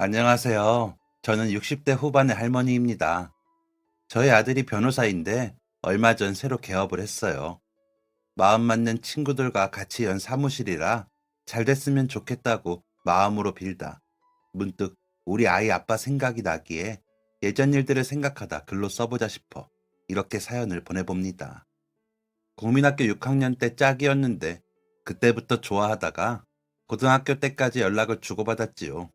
안녕하세요. 저는 60대 후반의 할머니입니다. 저희 아들이 변호사인데 얼마 전 새로 개업을 했어요. 마음 맞는 친구들과 같이 연 사무실이라 잘 됐으면 좋겠다고 마음으로 빌다. 문득 우리 아이 아빠 생각이 나기에 예전 일들을 생각하다 글로 써보자 싶어 이렇게 사연을 보내봅니다. 국민학교 6학년 때 짝이었는데 그때부터 좋아하다가 고등학교 때까지 연락을 주고받았지요.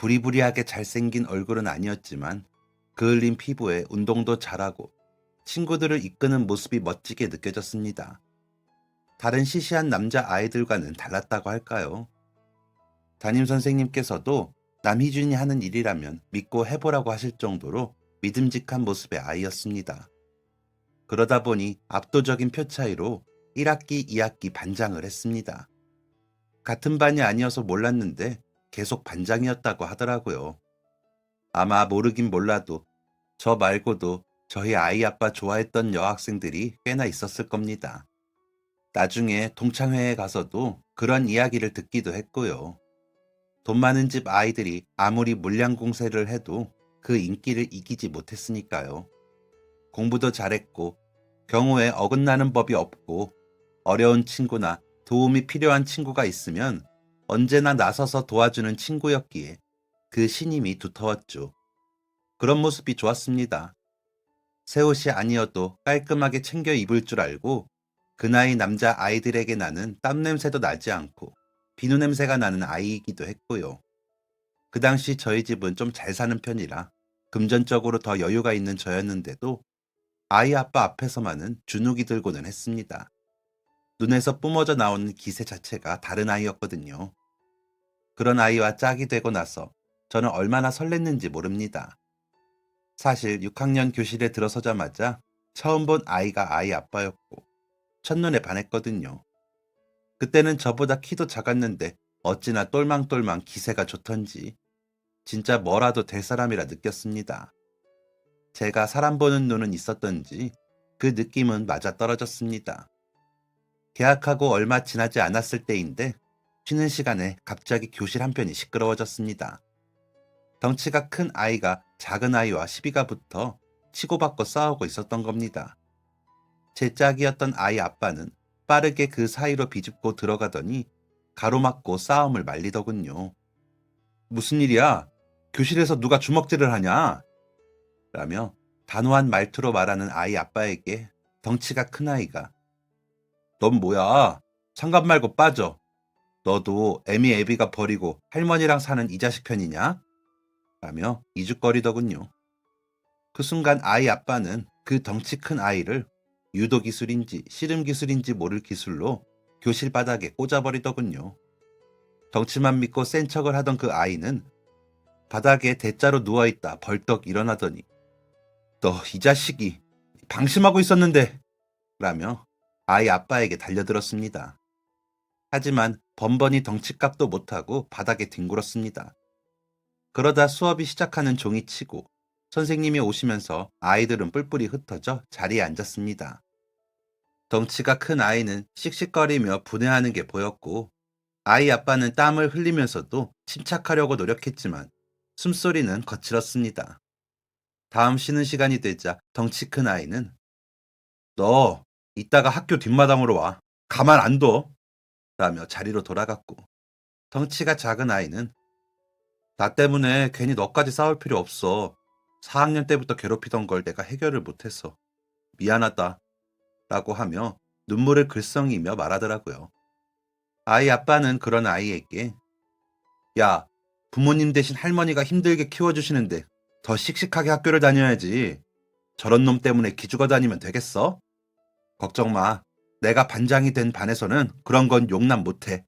부리부리하게 잘생긴 얼굴은 아니었지만 그을린 피부에 운동도 잘하고 친구들을 이끄는 모습이 멋지게 느껴졌습니다. 다른 시시한 남자 아이들과는 달랐다고 할까요? 담임 선생님께서도 남희준이 하는 일이라면 믿고 해보라고 하실 정도로 믿음직한 모습의 아이였습니다. 그러다 보니 압도적인 표 차이로 1학기, 2학기 반장을 했습니다. 같은 반이 아니어서 몰랐는데 계속 반장이었다고 하더라고요. 아마 모르긴 몰라도 저 말고도 저희 아이 아빠 좋아했던 여학생들이 꽤나 있었을 겁니다. 나중에 동창회에 가서도 그런 이야기를 듣기도 했고요. 돈 많은 집 아이들이 아무리 물량 공세를 해도 그 인기를 이기지 못했으니까요. 공부도 잘했고 경우에 어긋나는 법이 없고 어려운 친구나 도움이 필요한 친구가 있으면 언제나 나서서 도와주는 친구였기에 그 신임이 두터웠죠. 그런 모습이 좋았습니다. 새 옷이 아니어도 깔끔하게 챙겨 입을 줄 알고 그 나이 남자 아이들에게 나는 땀 냄새도 나지 않고 비누 냄새가 나는 아이이기도 했고요. 그 당시 저희 집은 좀 잘 사는 편이라 금전적으로 더 여유가 있는 저였는데도 아이 아빠 앞에서만은 주눅이 들고는 했습니다. 눈에서 뿜어져 나오는 기세 자체가 다른 아이였거든요. 그런 아이와 짝이 되고 나서 저는 얼마나 설렜는지 모릅니다. 사실 6학년 교실에 들어서자마자 처음 본 아이가 아이 아빠였고 첫눈에 반했거든요. 그때는 저보다 키도 작았는데 어찌나 똘망똘망 기세가 좋던지 진짜 뭐라도 될 사람이라 느꼈습니다. 제가 사람 보는 눈은 있었던지 그 느낌은 맞아떨어졌습니다. 개학하고 얼마 지나지 않았을 때인데 쉬는 시간에 갑자기 교실 한편이 시끄러워졌습니다. 덩치가 큰 아이가 작은 아이와 시비가 붙어 치고받고 싸우고 있었던 겁니다. 제 짝이었던 아이 아빠는 빠르게 그 사이로 비집고 들어가더니 가로막고 싸움을 말리더군요. 무슨 일이야? 교실에서 누가 주먹질을 하냐? 라며 단호한 말투로 말하는 아이 아빠에게 덩치가 큰 아이가 넌 뭐야? 상관 말고 빠져. 너도 애미 애비가 버리고 할머니랑 사는 이 자식 편이냐? 라며 이죽거리더군요. 그 순간 아이 아빠는 그 덩치 큰 아이를 유도 기술인지 씨름 기술인지 모를 기술로 교실 바닥에 꽂아버리더군요. 덩치만 믿고 센 척을 하던 그 아이는 바닥에 대자로 누워있다 벌떡 일어나더니 너 이 자식이 방심하고 있었는데 라며 아이 아빠에게 달려들었습니다. 하지만 번번이 덩치값도 못하고 바닥에 뒹굴었습니다. 그러다 수업이 시작하는 종이 치고 선생님이 오시면서 아이들은 뿔뿔이 흩어져 자리에 앉았습니다. 덩치가 큰 아이는 씩씩거리며 분해하는 게 보였고 아이 아빠는 땀을 흘리면서도 침착하려고 노력했지만 숨소리는 거칠었습니다. 다음 쉬는 시간이 되자 덩치 큰 아이는 너 이따가 학교 뒷마당으로 와. 가만 안 둬. 라며 자리로 돌아갔고 덩치가 작은 아이는 나 때문에 괜히 너까지 싸울 필요 없어. 4학년 때부터 괴롭히던 걸 내가 해결을 못해서 미안하다 라고 하며 눈물을 글썽이며 말하더라고요. 아이 아빠는 그런 아이에게 야, 부모님 대신 할머니가 힘들게 키워주시는데 더 씩씩하게 학교를 다녀야지. 저런 놈 때문에 기죽어 다니면 되겠어? 걱정 마. 내가 반장이 된 반에서는 그런 건 용납 못해.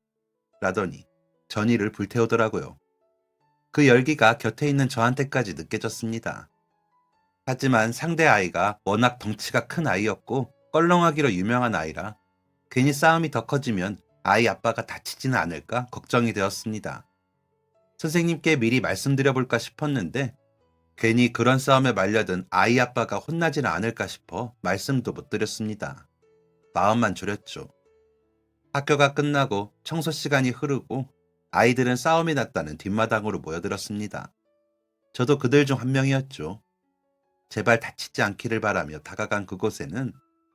라더니 전의를 불태우더라고요. 그 열기가 곁에 있는 저한테까지 느껴졌습니다. 하지만 상대 아이가 워낙 덩치가 큰 아이였고 껄렁하기로 유명한 아이라 괜히 싸움이 더 커지면 아이 아빠가 다치지는 않을까 걱정이 되었습니다. 선생님께 미리 말씀드려볼까 싶었는데 괜히 그런 싸움에 말려든 아이 아빠가 혼나지는 않을까 싶어 말씀도 못 드렸습니다. 마음만 졸였죠. 학교가 끝나고 청소 시간이 흐르고 아이들은 싸움이 났다는 뒷마당으로 모여들었습니다. 저도 그들 중 한 명이었죠. 제발 다치지 않기를 바라며 다가간 그곳에는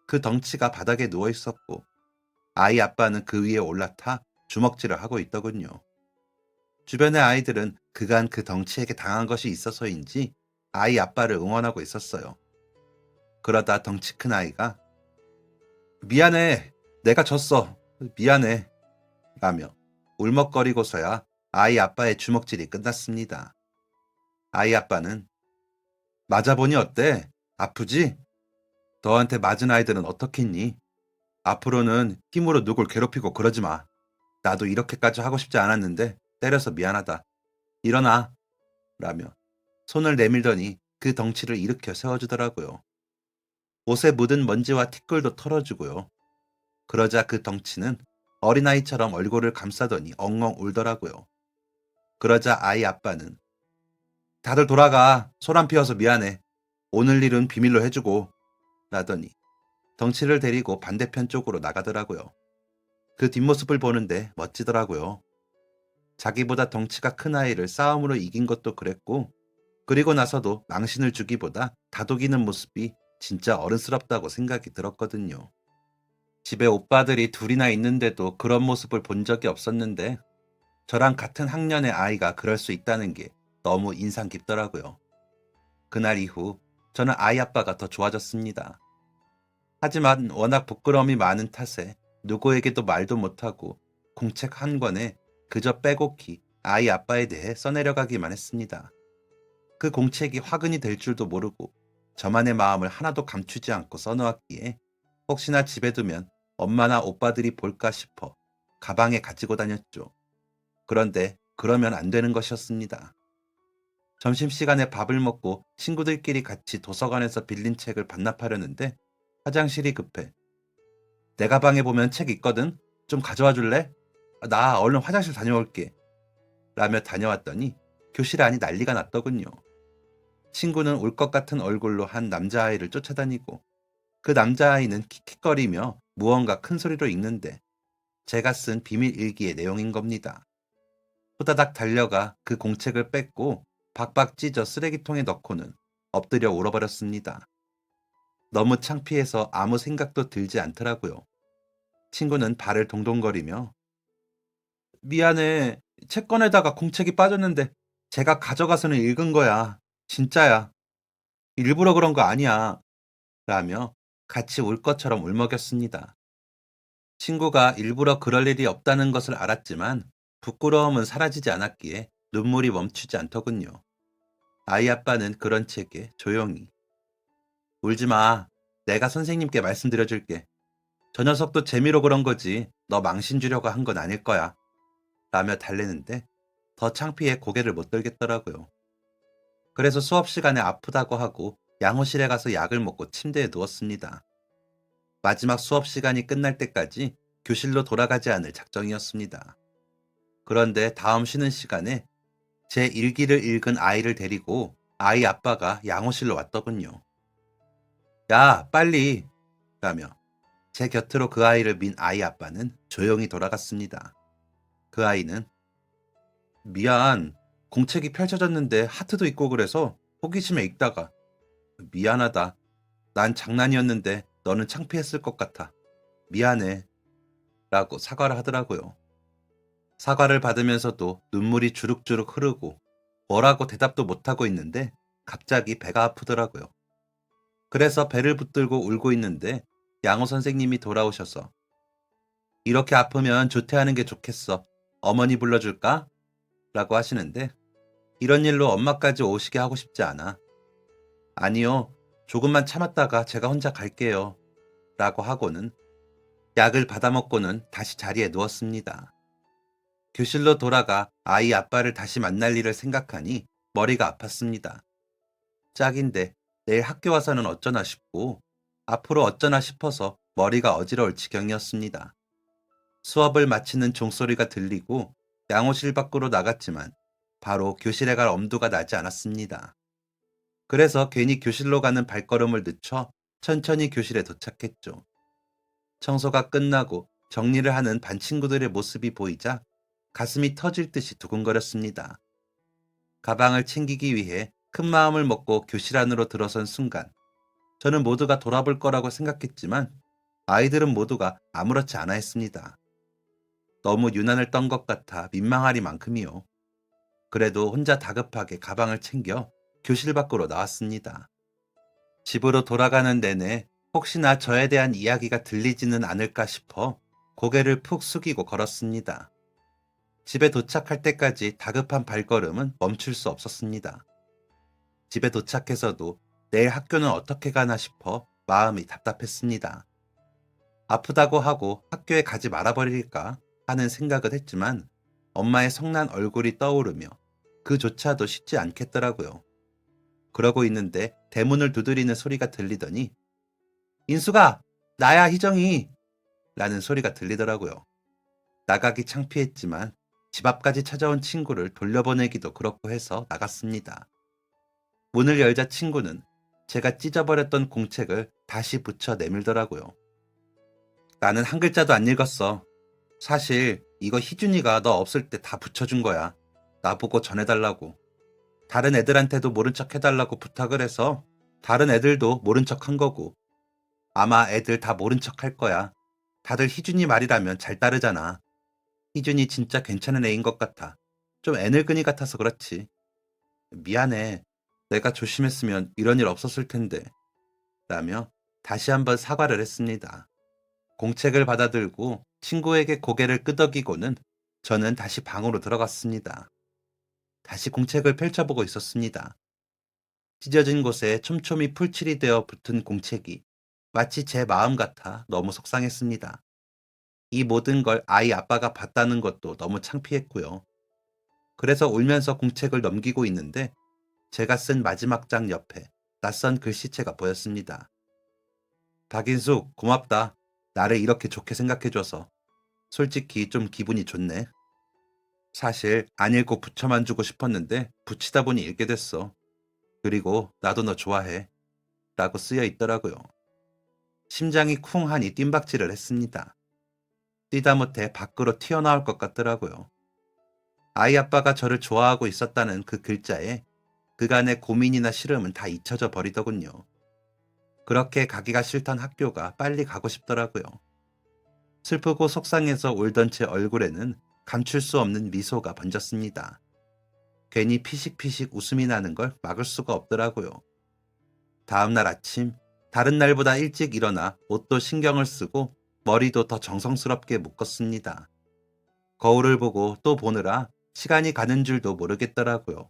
그 덩치가 바닥에 누워 있었고 아이 아빠는 그 위에 올라타 주먹질을 하고 있더군요. 주변의 아이들은 그간 그 덩치에게 당한 것이 있어서인지 아이 아빠를 응원하고 있었어요. 그러다 덩치 큰 아이가 미안해, 내가 졌어, 미안해 라며 울먹거리고서야 아이 아빠의 주먹질이 끝났습니다. 아이 아빠는 맞아보니 어때? 아프지? 너한테 맞은 아이들은 어떻겠니? 앞으로는 힘으로 누굴 괴롭히고 그러지 마. 나도 이렇게까지 하고 싶지 않았는데 때려서 미안하다. 일어나. 라며 손을 내밀더니 그 덩치를 일으켜 세워주더라고요. 옷에 묻은 먼지와 티끌도 털어주고요. 그러자 그 덩치는 어린아이처럼 얼굴을 감싸더니 엉엉 울더라고요. 그러자 아이 아빠는 다들 돌아가. 소란 피워서 미안해. 오늘 일은 비밀로 해주고. 라더니 덩치를 데리고 반대편 쪽으로 나가더라고요. 그 뒷모습을 보는데 멋지더라고요. 자기보다 덩치가 큰 아이를 싸움으로 이긴 것도 그랬고, 그리고 나서도 망신을 주기보다 다독이는 모습이 진짜 어른스럽다고 생각이 들었거든요. 집에 오빠들이 둘이나 있는데도 그런 모습을 본 적이 없었는데, 저랑 같은 학년의 아이가 그럴 수 있다는 게 너무 인상 깊더라고요. 그날 이후 저는 아이 아빠가 더 좋아졌습니다. 하지만 워낙 부끄러움이 많은 탓에 누구에게도 말도 못하고 공책 한 권에 그저 빼곡히 아이 아빠에 대해 써내려가기만 했습니다. 그 공책이 화근이 될 줄도 모르고 저만의 마음을 하나도 감추지 않고 써놓았기에 혹시나 집에 두면 엄마나 오빠들이 볼까 싶어 가방에 가지고 다녔죠. 그런데 그러면 안 되는 것이었습니다. 점심시간에 밥을 먹고 친구들끼리 같이 도서관에서 빌린 책을 반납하려는데 화장실이 급해. 내 가방에 보면 책 있거든? 좀 가져와 줄래? 나 얼른 화장실 다녀올게. 라며 다녀왔더니 교실 안이 난리가 났더군요. 친구는 울 것 같은 얼굴로 한 남자아이를 쫓아다니고 그 남자아이는 킥킥거리며 무언가 큰 소리로 읽는데 제가 쓴 비밀 일기의 내용인 겁니다. 후다닥 달려가 그 공책을 뺏고 박박 찢어 쓰레기통에 넣고는 엎드려 울어버렸습니다. 너무 창피해서 아무 생각도 들지 않더라고요. 친구는 발을 동동거리며 미안해. 책권에다가 공책이 빠졌는데 제가 가져가서는 읽은 거야. 진짜야. 일부러 그런 거 아니야. 라며 같이 울 것처럼 울먹였습니다. 친구가 일부러 그럴 일이 없다는 것을 알았지만 부끄러움은 사라지지 않았기에 눈물이 멈추지 않더군요. 아이 아빠는 그런 책에 조용히 울지 마. 내가 선생님께 말씀드려줄게. 저 녀석도 재미로 그런 거지. 너 망신 주려고 한 건 아닐 거야. 라며 달래는데 더 창피해 고개를 못 들겠더라고요. 그래서 수업 시간에 아프다고 하고 양호실에 가서 약을 먹고 침대에 누웠습니다. 마지막 수업 시간이 끝날 때까지 교실로 돌아가지 않을 작정이었습니다. 그런데 다음 쉬는 시간에 제 일기를 읽은 아이를 데리고 아이 아빠가 양호실로 왔더군요. 야, 빨리! 라며 제 곁으로 그 아이를 민 아이 아빠는 조용히 돌아갔습니다. 그 아이는 미안, 공책이 펼쳐졌는데 하트도 있고 그래서 호기심에 읽다가 미안하다. 난 장난이었는데 너는 창피했을 것 같아. 미안해. 라고 사과를 하더라고요. 사과를 받으면서도 눈물이 주룩주룩 흐르고 뭐라고 대답도 못하고 있는데 갑자기 배가 아프더라고요. 그래서 배를 붙들고 울고 있는데 양호 선생님이 돌아오셔서 이렇게 아프면 조퇴하는 게 좋겠어. 어머니 불러줄까? 라고 하시는데 이런 일로 엄마까지 오시게 하고 싶지 않아. 아니요. 조금만 참았다가 제가 혼자 갈게요. 라고 하고는 약을 받아먹고는 다시 자리에 누웠습니다. 교실로 돌아가 아이 아빠를 다시 만날 일을 생각하니 머리가 아팠습니다. 짝인데 내일 학교 와서는 어쩌나 싶고 앞으로 어쩌나 싶어서 머리가 어지러울 지경이었습니다. 수업을 마치는 종소리가 들리고 양호실 밖으로 나갔지만 바로 교실에 갈 엄두가 나지 않았습니다. 그래서 괜히 교실로 가는 발걸음을 늦춰 천천히 교실에 도착했죠. 청소가 끝나고 정리를 하는 반 친구들의 모습이 보이자 가슴이 터질 듯이 두근거렸습니다. 가방을 챙기기 위해 큰 마음을 먹고 교실 안으로 들어선 순간 저는 모두가 돌아볼 거라고 생각했지만 아이들은 모두가 아무렇지 않아 했습니다. 너무 유난을 떤 것 같아 민망하리만큼이요. 그래도 혼자 다급하게 가방을 챙겨 교실 밖으로 나왔습니다. 집으로 돌아가는 내내 혹시나 저에 대한 이야기가 들리지는 않을까 싶어 고개를 푹 숙이고 걸었습니다. 집에 도착할 때까지 다급한 발걸음은 멈출 수 없었습니다. 집에 도착해서도 내일 학교는 어떻게 가나 싶어 마음이 답답했습니다. 아프다고 하고 학교에 가지 말아버릴까 하는 생각을 했지만 엄마의 성난 얼굴이 떠오르며 그조차도 쉽지 않겠더라고요. 그러고 있는데 대문을 두드리는 소리가 들리더니 인수가, 나야 희정이 라는 소리가 들리더라고요. 나가기 창피했지만 집 앞까지 찾아온 친구를 돌려보내기도 그렇고 해서 나갔습니다. 문을 열자 친구는 제가 찢어버렸던 공책을 다시 붙여 내밀더라고요. 나는 한 글자도 안 읽었어. 사실 이거 희준이가 너 없을 때 다 붙여준 거야. 나보고 전해달라고. 다른 애들한테도 모른 척 해달라고 부탁을 해서 다른 애들도 모른 척 한 거고. 아마 애들 다 모른 척 할 거야. 다들 희준이 말이라면 잘 따르잖아. 희준이 진짜 괜찮은 애인 것 같아. 좀 애늙은이 같아서 그렇지. 미안해. 내가 조심했으면 이런 일 없었을 텐데. 라며 다시 한번 사과를 했습니다. 공책을 받아들고 친구에게 고개를 끄덕이고는 저는 다시 방으로 들어갔습니다. 다시 공책을 펼쳐보고 있었습니다. 찢어진 곳에 촘촘히 풀칠이 되어 붙은 공책이 마치 제 마음 같아 너무 속상했습니다. 이 모든 걸 아이 아빠가 봤다는 것도 너무 창피했고요. 그래서 울면서 공책을 넘기고 있는데 제가 쓴 마지막 장 옆에 낯선 글씨체가 보였습니다. 박인숙, 고맙다. 나를 이렇게 좋게 생각해줘서. 솔직히 좀 기분이 좋네. 사실 안 읽고 붙여만 주고 싶었는데 붙이다 보니 읽게 됐어. 그리고 나도 너 좋아해. 라고 쓰여 있더라고요. 심장이 쿵하니 뜀박질을 했습니다. 뛰다 못해 밖으로 튀어나올 것 같더라고요. 아이 아빠가 저를 좋아하고 있었다는 그 글자에 그간의 고민이나 시름은 다 잊혀져 버리더군요. 그렇게 가기가 싫던 학교가 빨리 가고 싶더라고요. 슬프고 속상해서 울던 제 얼굴에는 감출 수 없는 미소가 번졌습니다. 괜히 피식피식 웃음이 나는 걸 막을 수가 없더라고요. 다음날 아침, 다른 날보다 일찍 일어나 옷도 신경을 쓰고 머리도 더 정성스럽게 묶었습니다. 거울을 보고 또 보느라 시간이 가는 줄도 모르겠더라고요.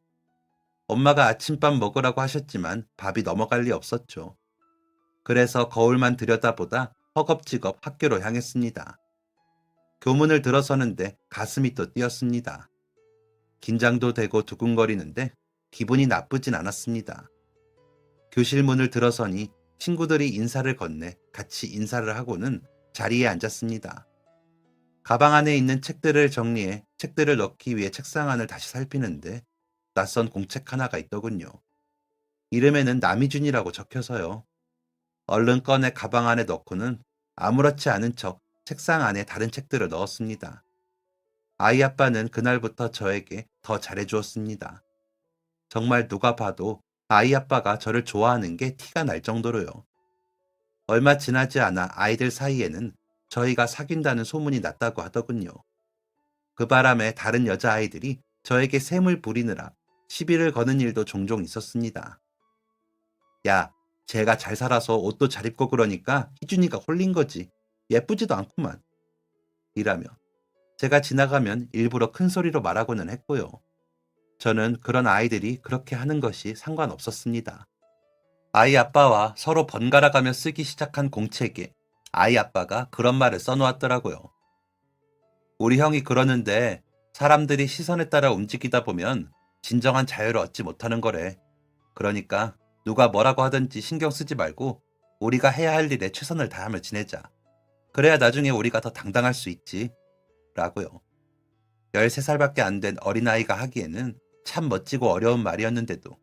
엄마가 아침밥 먹으라고 하셨지만 밥이 넘어갈 리 없었죠. 그래서 거울만 들여다보다 허겁지겁 학교로 향했습니다. 교문을 들어서는데 가슴이 또 뛰었습니다. 긴장도 되고 두근거리는데 기분이 나쁘진 않았습니다. 교실 문을 들어서니 친구들이 인사를 건네 같이 인사를 하고는 자리에 앉았습니다. 가방 안에 있는 책들을 정리해 책들을 넣기 위해 책상 안을 다시 살피는데 낯선 공책 하나가 있더군요. 이름에는 남희준이라고 적혀서요. 얼른 꺼내 가방 안에 넣고는 아무렇지 않은 척 책상 안에 다른 책들을 넣었습니다. 아이 아빠는 그날부터 저에게 더 잘해주었습니다. 정말 누가 봐도 아이 아빠가 저를 좋아하는 게 티가 날 정도로요. 얼마 지나지 않아 아이들 사이에는 저희가 사귄다는 소문이 났다고 하더군요. 그 바람에 다른 여자아이들이 저에게 샘을 부리느라 시비를 거는 일도 종종 있었습니다. 야, 쟤가 잘 살아서 옷도 잘 입고 그러니까 희준이가 홀린 거지. 예쁘지도 않구만. 이라며 제가 지나가면 일부러 큰 소리로 말하고는 했고요. 저는 그런 아이들이 그렇게 하는 것이 상관없었습니다. 아이 아빠와 서로 번갈아가며 쓰기 시작한 공책에 아이 아빠가 그런 말을 써놓았더라고요. 우리 형이 그러는데 사람들이 시선에 따라 움직이다 보면 진정한 자유를 얻지 못하는 거래. 그러니까 누가 뭐라고 하든지 신경 쓰지 말고 우리가 해야 할 일에 최선을 다하며 지내자. 그래야 나중에 우리가 더 당당할 수 있지. 라고요. 13살밖에 안 된 어린아이가 하기에는 참 멋지고 어려운 말이었는데도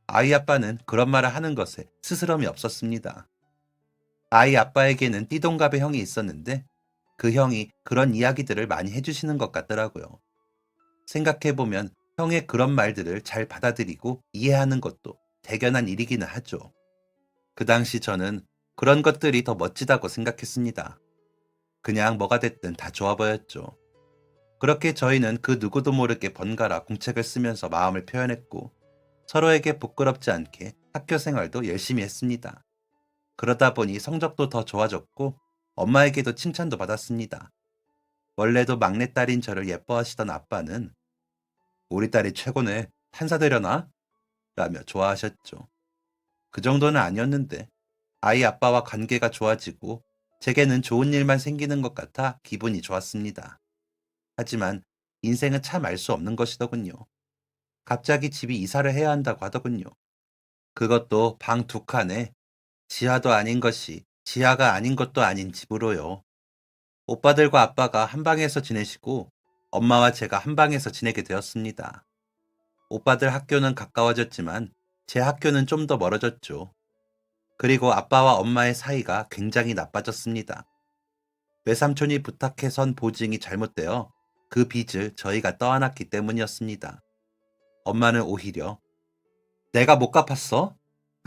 아이 아빠는 그런 말을 하는 것에 스스럼이 없었습니다. 아이 아빠에게는 띠동갑의 형이 있었는데 그 형이 그런 이야기들을 많이 해주시는 것 같더라고요. 생각해보면 형의 그런 말들을 잘 받아들이고 이해하는 것도 대견한 일이기는 하죠. 그 당시 저는 그런 것들이 더 멋지다고 생각했습니다. 그냥 뭐가 됐든 다 좋아 보였죠. 그렇게 저희는 그 누구도 모르게 번갈아 공책을 쓰면서 마음을 표현했고 서로에게 부끄럽지 않게 학교 생활도 열심히 했습니다. 그러다 보니 성적도 더 좋아졌고 엄마에게도 칭찬도 받았습니다. 원래도 막내딸인 저를 예뻐하시던 아빠는 우리 딸이 최고네. 탄사되려나? 라며 좋아하셨죠. 그 정도는 아니었는데 아이 아빠와 관계가 좋아지고 제게는 좋은 일만 생기는 것 같아 기분이 좋았습니다. 하지만 인생은 참 알 수 없는 것이더군요. 갑자기 집이 이사를 해야 한다고 하더군요. 그것도 방 두 칸에 지하도 아닌 것이 지하가 아닌 것도 아닌 집으로요. 오빠들과 아빠가 한 방에서 지내시고 엄마와 제가 한 방에서 지내게 되었습니다. 오빠들 학교는 가까워졌지만 제 학교는 좀 더 멀어졌죠. 그리고 아빠와 엄마의 사이가 굉장히 나빠졌습니다. 외삼촌이 부탁해선 보증이 잘못되어 그 빚을 저희가 떠안았기 때문이었습니다. 엄마는 오히려 내가 못 갚았어?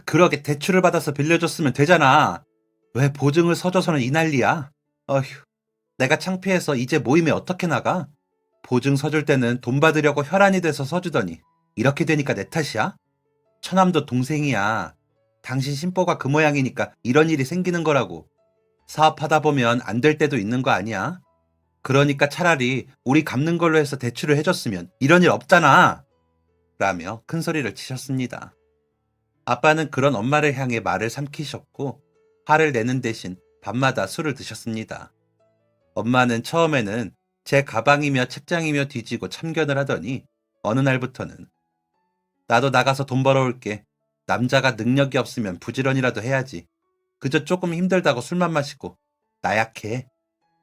그러게 대출을 받아서 빌려줬으면 되잖아. 왜 보증을 서줘서는 이 난리야? 어휴, 내가 창피해서 이제 모임에 어떻게 나가? 보증 서줄 때는 돈 받으려고 혈안이 돼서 서주더니 이렇게 되니까 내 탓이야? 처남도 동생이야. 당신 심보가 그 모양이니까 이런 일이 생기는 거라고. 사업하다 보면 안 될 때도 있는 거 아니야? 그러니까 차라리 우리 갚는 걸로 해서 대출을 해줬으면 이런 일 없잖아. 라며 큰 소리를 치셨습니다. 아빠는 그런 엄마를 향해 말을 삼키셨고 화를 내는 대신 밤마다 술을 드셨습니다. 엄마는 처음에는 제 가방이며 책장이며 뒤지고 참견을 하더니 어느 날부터는 나도 나가서 돈 벌어올게. 남자가 능력이 없으면 부지런이라도 해야지. 그저 조금 힘들다고 술만 마시고 나약해.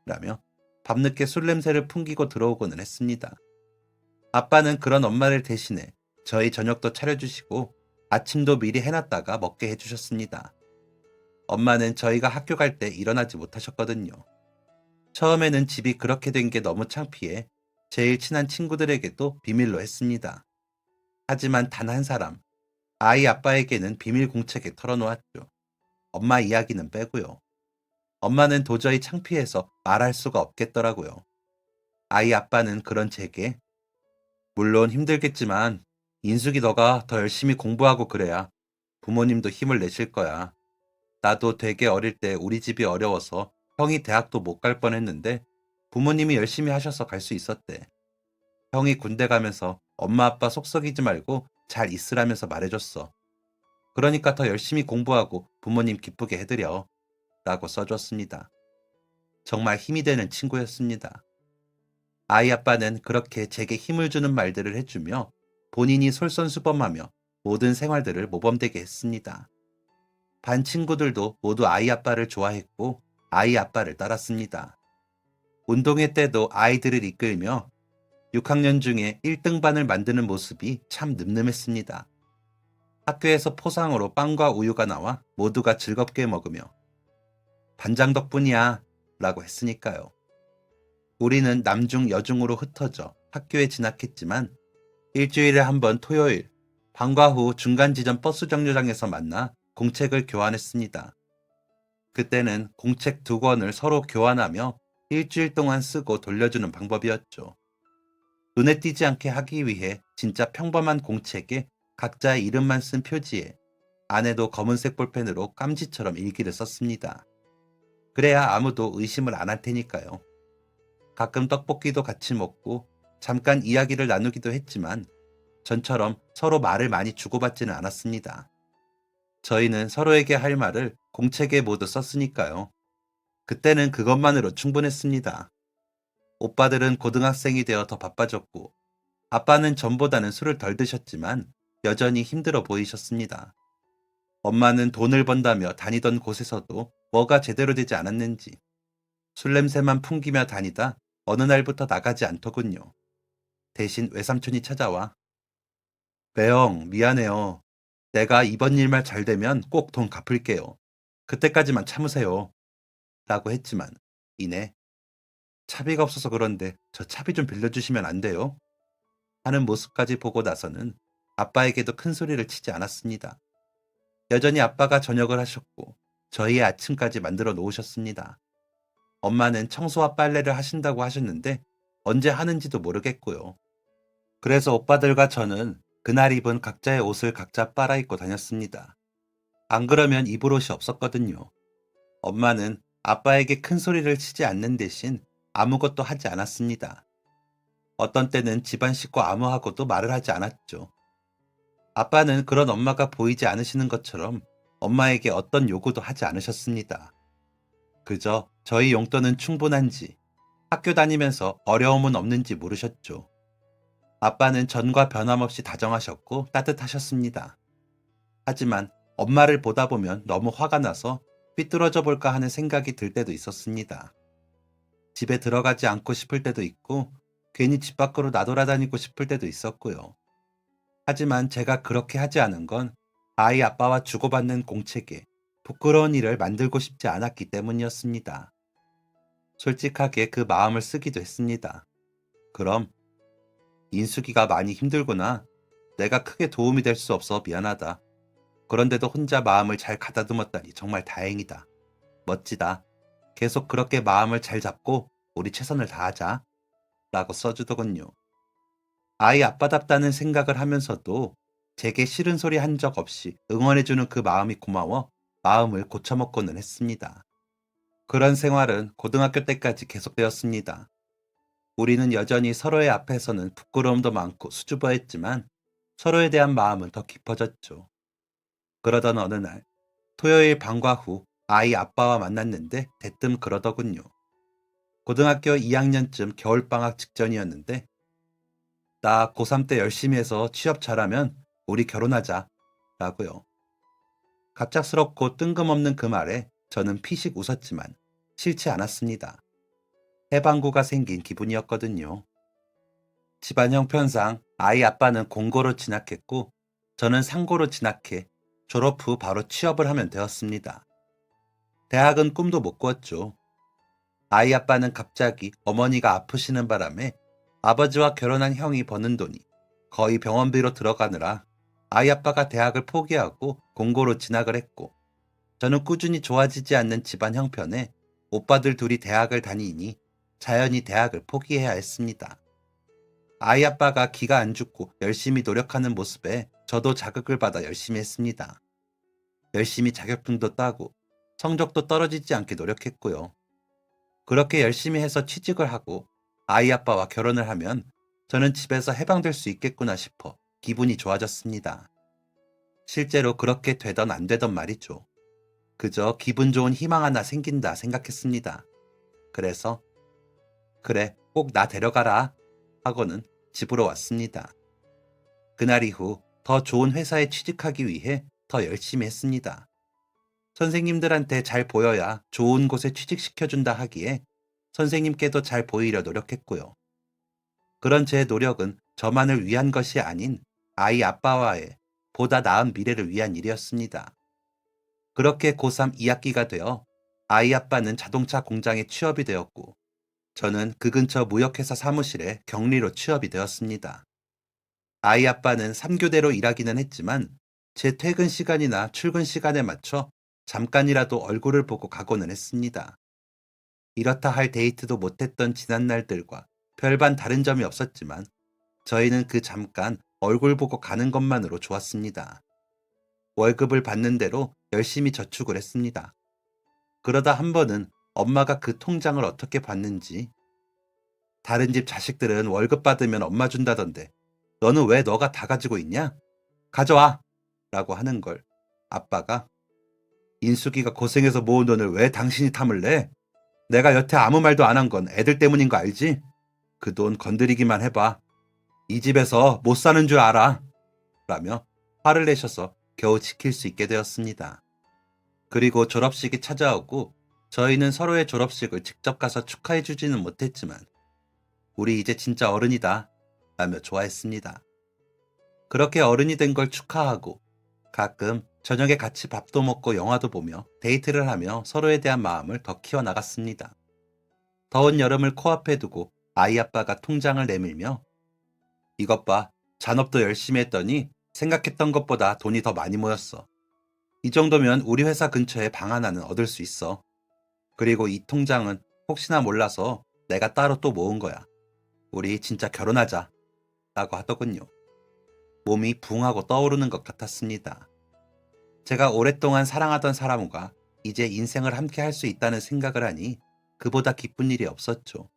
라며 밤늦게 술 냄새를 풍기고 들어오고는 했습니다. 아빠는 그런 엄마를 대신해 저희 저녁도 차려주시고 아침도 미리 해놨다가 먹게 해주셨습니다. 엄마는 저희가 학교 갈 때 일어나지 못하셨거든요. 처음에는 집이 그렇게 된 게 너무 창피해 제일 친한 친구들에게도 비밀로 했습니다. 하지만 단 한 사람, 아이 아빠에게는 비밀 공책에 털어놓았죠. 엄마 이야기는 빼고요. 엄마는 도저히 창피해서 말할 수가 없겠더라고요. 아이 아빠는 그런 제게 물론 힘들겠지만 인숙이 너가 더 열심히 공부하고 그래야 부모님도 힘을 내실 거야. 나도 되게 어릴 때 우리 집이 어려워서 형이 대학도 못 갈 뻔했는데 부모님이 열심히 하셔서 갈 수 있었대. 형이 군대 가면서 엄마 아빠 속썩이지 말고 잘 있으라면서 말해줬어. 그러니까 더 열심히 공부하고 부모님 기쁘게 해드려. 라고 써줬습니다. 정말 힘이 되는 친구였습니다. 아이 아빠는 그렇게 제게 힘을 주는 말들을 해주며 본인이 솔선수범하며 모든 생활들을 모범되게 했습니다. 반 친구들도 모두 아이 아빠를 좋아했고 아이 아빠를 따랐습니다. 운동회 때도 아이들을 이끌며 6학년 중에 1등반을 만드는 모습이 참 늠름했습니다. 학교에서 포상으로 빵과 우유가 나와 모두가 즐겁게 먹으며 반장 덕분이야 라고 했으니까요. 우리는 남중 여중으로 흩어져 학교에 진학했지만 일주일에 한 번 토요일 방과 후 중간 지점 버스 정류장에서 만나 공책을 교환했습니다. 그때는 공책 2권을 서로 교환하며 일주일 동안 쓰고 돌려주는 방법이었죠. 눈에 띄지 않게 하기 위해 진짜 평범한 공책에 각자의 이름만 쓴 표지에 안에도 검은색 볼펜으로 깜지처럼 일기를 썼습니다. 그래야 아무도 의심을 안 할 테니까요. 가끔 떡볶이도 같이 먹고 잠깐 이야기를 나누기도 했지만 전처럼 서로 말을 많이 주고받지는 않았습니다. 저희는 서로에게 할 말을 공책에 모두 썼으니까요. 그때는 그것만으로 충분했습니다. 오빠들은 고등학생이 되어 더 바빠졌고 아빠는 전보다는 술을 덜 드셨지만 여전히 힘들어 보이셨습니다. 엄마는 돈을 번다며 다니던 곳에서도 뭐가 제대로 되지 않았는지 술 냄새만 풍기며 다니다 어느 날부터 나가지 않더군요. 대신 외삼촌이 찾아와 매형 미안해요. 내가 이번 일만 잘 되면 꼭 돈 갚을게요. 그때까지만 참으세요. 라고 했지만 이내 차비가 없어서 그런데 저 차비 좀 빌려주시면 안 돼요? 하는 모습까지 보고 나서는 아빠에게도 큰 소리를 치지 않았습니다. 여전히 아빠가 저녁을 하셨고 저희의 아침까지 만들어 놓으셨습니다. 엄마는 청소와 빨래를 하신다고 하셨는데 언제 하는지도 모르겠고요. 그래서 오빠들과 저는 그날 입은 각자의 옷을 각자 빨아입고 다녔습니다. 안 그러면 입을 옷이 없었거든요. 엄마는 아빠에게 큰 소리를 치지 않는 대신 아무것도 하지 않았습니다. 어떤 때는 집안 식구 아무하고도 말을 하지 않았죠. 아빠는 그런 엄마가 보이지 않으시는 것처럼 엄마에게 어떤 요구도 하지 않으셨습니다. 그저 저희 용돈은 충분한지, 학교 다니면서 어려움은 없는지 물으셨죠. 아빠는 전과 변함없이 다정하셨고 따뜻하셨습니다. 하지만 엄마를 보다 보면 너무 화가 나서 삐뚤어져 볼까 하는 생각이 들 때도 있었습니다. 집에 들어가지 않고 싶을 때도 있고 괜히 집 밖으로 나돌아다니고 싶을 때도 있었고요. 하지만 제가 그렇게 하지 않은 건 아이 아빠와 주고받는 공책에 부끄러운 일을 만들고 싶지 않았기 때문이었습니다. 솔직하게 그 마음을 쓰기도 했습니다. 그럼 인숙이가 많이 힘들구나. 내가 크게 도움이 될 수 없어 미안하다. 그런데도 혼자 마음을 잘 가다듬었다니 정말 다행이다. 멋지다. 계속 그렇게 마음을 잘 잡고 우리 최선을 다하자. 라고 써주더군요. 아이 아빠답다는 생각을 하면서도 제게 싫은 소리 한 적 없이 응원해주는 그 마음이 고마워 마음을 고쳐먹고는 했습니다. 그런 생활은 고등학교 때까지 계속되었습니다. 우리는 여전히 서로의 앞에서는 부끄러움도 많고 수줍어했지만 서로에 대한 마음은 더 깊어졌죠. 그러던 어느 날 토요일 방과 후 아이 아빠와 만났는데 대뜸 그러더군요. 고등학교 2학년쯤 겨울방학 직전이었는데 나 고3 때 열심히 해서 취업 잘하면 우리 결혼하자 라고요. 갑작스럽고 뜬금없는 그 말에 저는 피식 웃었지만 싫지 않았습니다. 해방구가 생긴 기분이었거든요. 집안 형편상 아이 아빠는 공고로 진학했고 저는 상고로 진학해 졸업 후 바로 취업을 하면 되었습니다. 대학은 꿈도 못 꾸었죠. 아이 아빠는 갑자기 어머니가 아프시는 바람에 아버지와 결혼한 형이 버는 돈이 거의 병원비로 들어가느라 아이 아빠가 대학을 포기하고 공고로 진학을 했고 저는 꾸준히 좋아지지 않는 집안 형편에 오빠들 둘이 대학을 다니니 자연히 대학을 포기해야 했습니다. 아이 아빠가 기가 안 죽고 열심히 노력하는 모습에 저도 자극을 받아 열심히 했습니다. 열심히 자격증도 따고 성적도 떨어지지 않게 노력했고요. 그렇게 열심히 해서 취직을 하고 아이 아빠와 결혼을 하면 저는 집에서 해방될 수 있겠구나 싶어 기분이 좋아졌습니다. 실제로 그렇게 되던 안 되던 말이죠. 그저 기분 좋은 희망 하나 생긴다 생각했습니다. 그래서 그래, 꼭 나 데려가라 하고는 집으로 왔습니다. 그날 이후 더 좋은 회사에 취직하기 위해 더 열심히 했습니다. 선생님들한테 잘 보여야 좋은 곳에 취직시켜준다 하기에 선생님께도 잘 보이려 노력했고요. 그런 제 노력은 저만을 위한 것이 아닌 아이 아빠와의 보다 나은 미래를 위한 일이었습니다. 그렇게 고3 2학기가 되어 아이 아빠는 자동차 공장에 취업이 되었고 저는 그 근처 무역회사 사무실에 격리로 취업이 되었습니다. 아이 아빠는 3교대로 일하기는 했지만 제 퇴근 시간이나 출근 시간에 맞춰 잠깐이라도 얼굴을 보고 가고는 했습니다. 이렇다 할 데이트도 못했던 지난 날들과 별반 다른 점이 없었지만 저희는 그 잠깐 얼굴 보고 가는 것만으로 좋았습니다. 월급을 받는 대로 열심히 저축을 했습니다. 그러다 한 번은 엄마가 그 통장을 어떻게 받는지 다른 집 자식들은 월급 받으면 엄마 준다던데 너는 왜 너가 다 가지고 있냐? 가져와! 라고 하는 걸 아빠가 인숙이가 고생해서 모은 돈을 왜 당신이 탐을 내? 내가 여태 아무 말도 안 한 건 애들 때문인 거 알지? 그 돈 건드리기만 해봐. 이 집에서 못 사는 줄 알아. 라며 화를 내셔서 겨우 지킬 수 있게 되었습니다. 그리고 졸업식이 찾아오고 저희는 서로의 졸업식을 직접 가서 축하해주지는 못했지만 우리 이제 진짜 어른이다 라며 좋아했습니다. 그렇게 어른이 된 걸 축하하고 가끔 저녁에 같이 밥도 먹고 영화도 보며 데이트를 하며 서로에 대한 마음을 더 키워나갔습니다. 더운 여름을 코앞에 두고 아이 아빠가 통장을 내밀며 이것 봐. 잔업도 열심히 했더니 생각했던 것보다 돈이 더 많이 모였어. 이 정도면 우리 회사 근처에 방 하나는 얻을 수 있어. 그리고 이 통장은 혹시나 몰라서 내가 따로 또 모은 거야. 우리 진짜 결혼하자. 라고 하더군요. 몸이 붕 하고 떠오르는 것 같았습니다. 제가 오랫동안 사랑하던 사람과 이제 인생을 함께 할 수 있다는 생각을 하니 그보다 기쁜 일이 없었죠.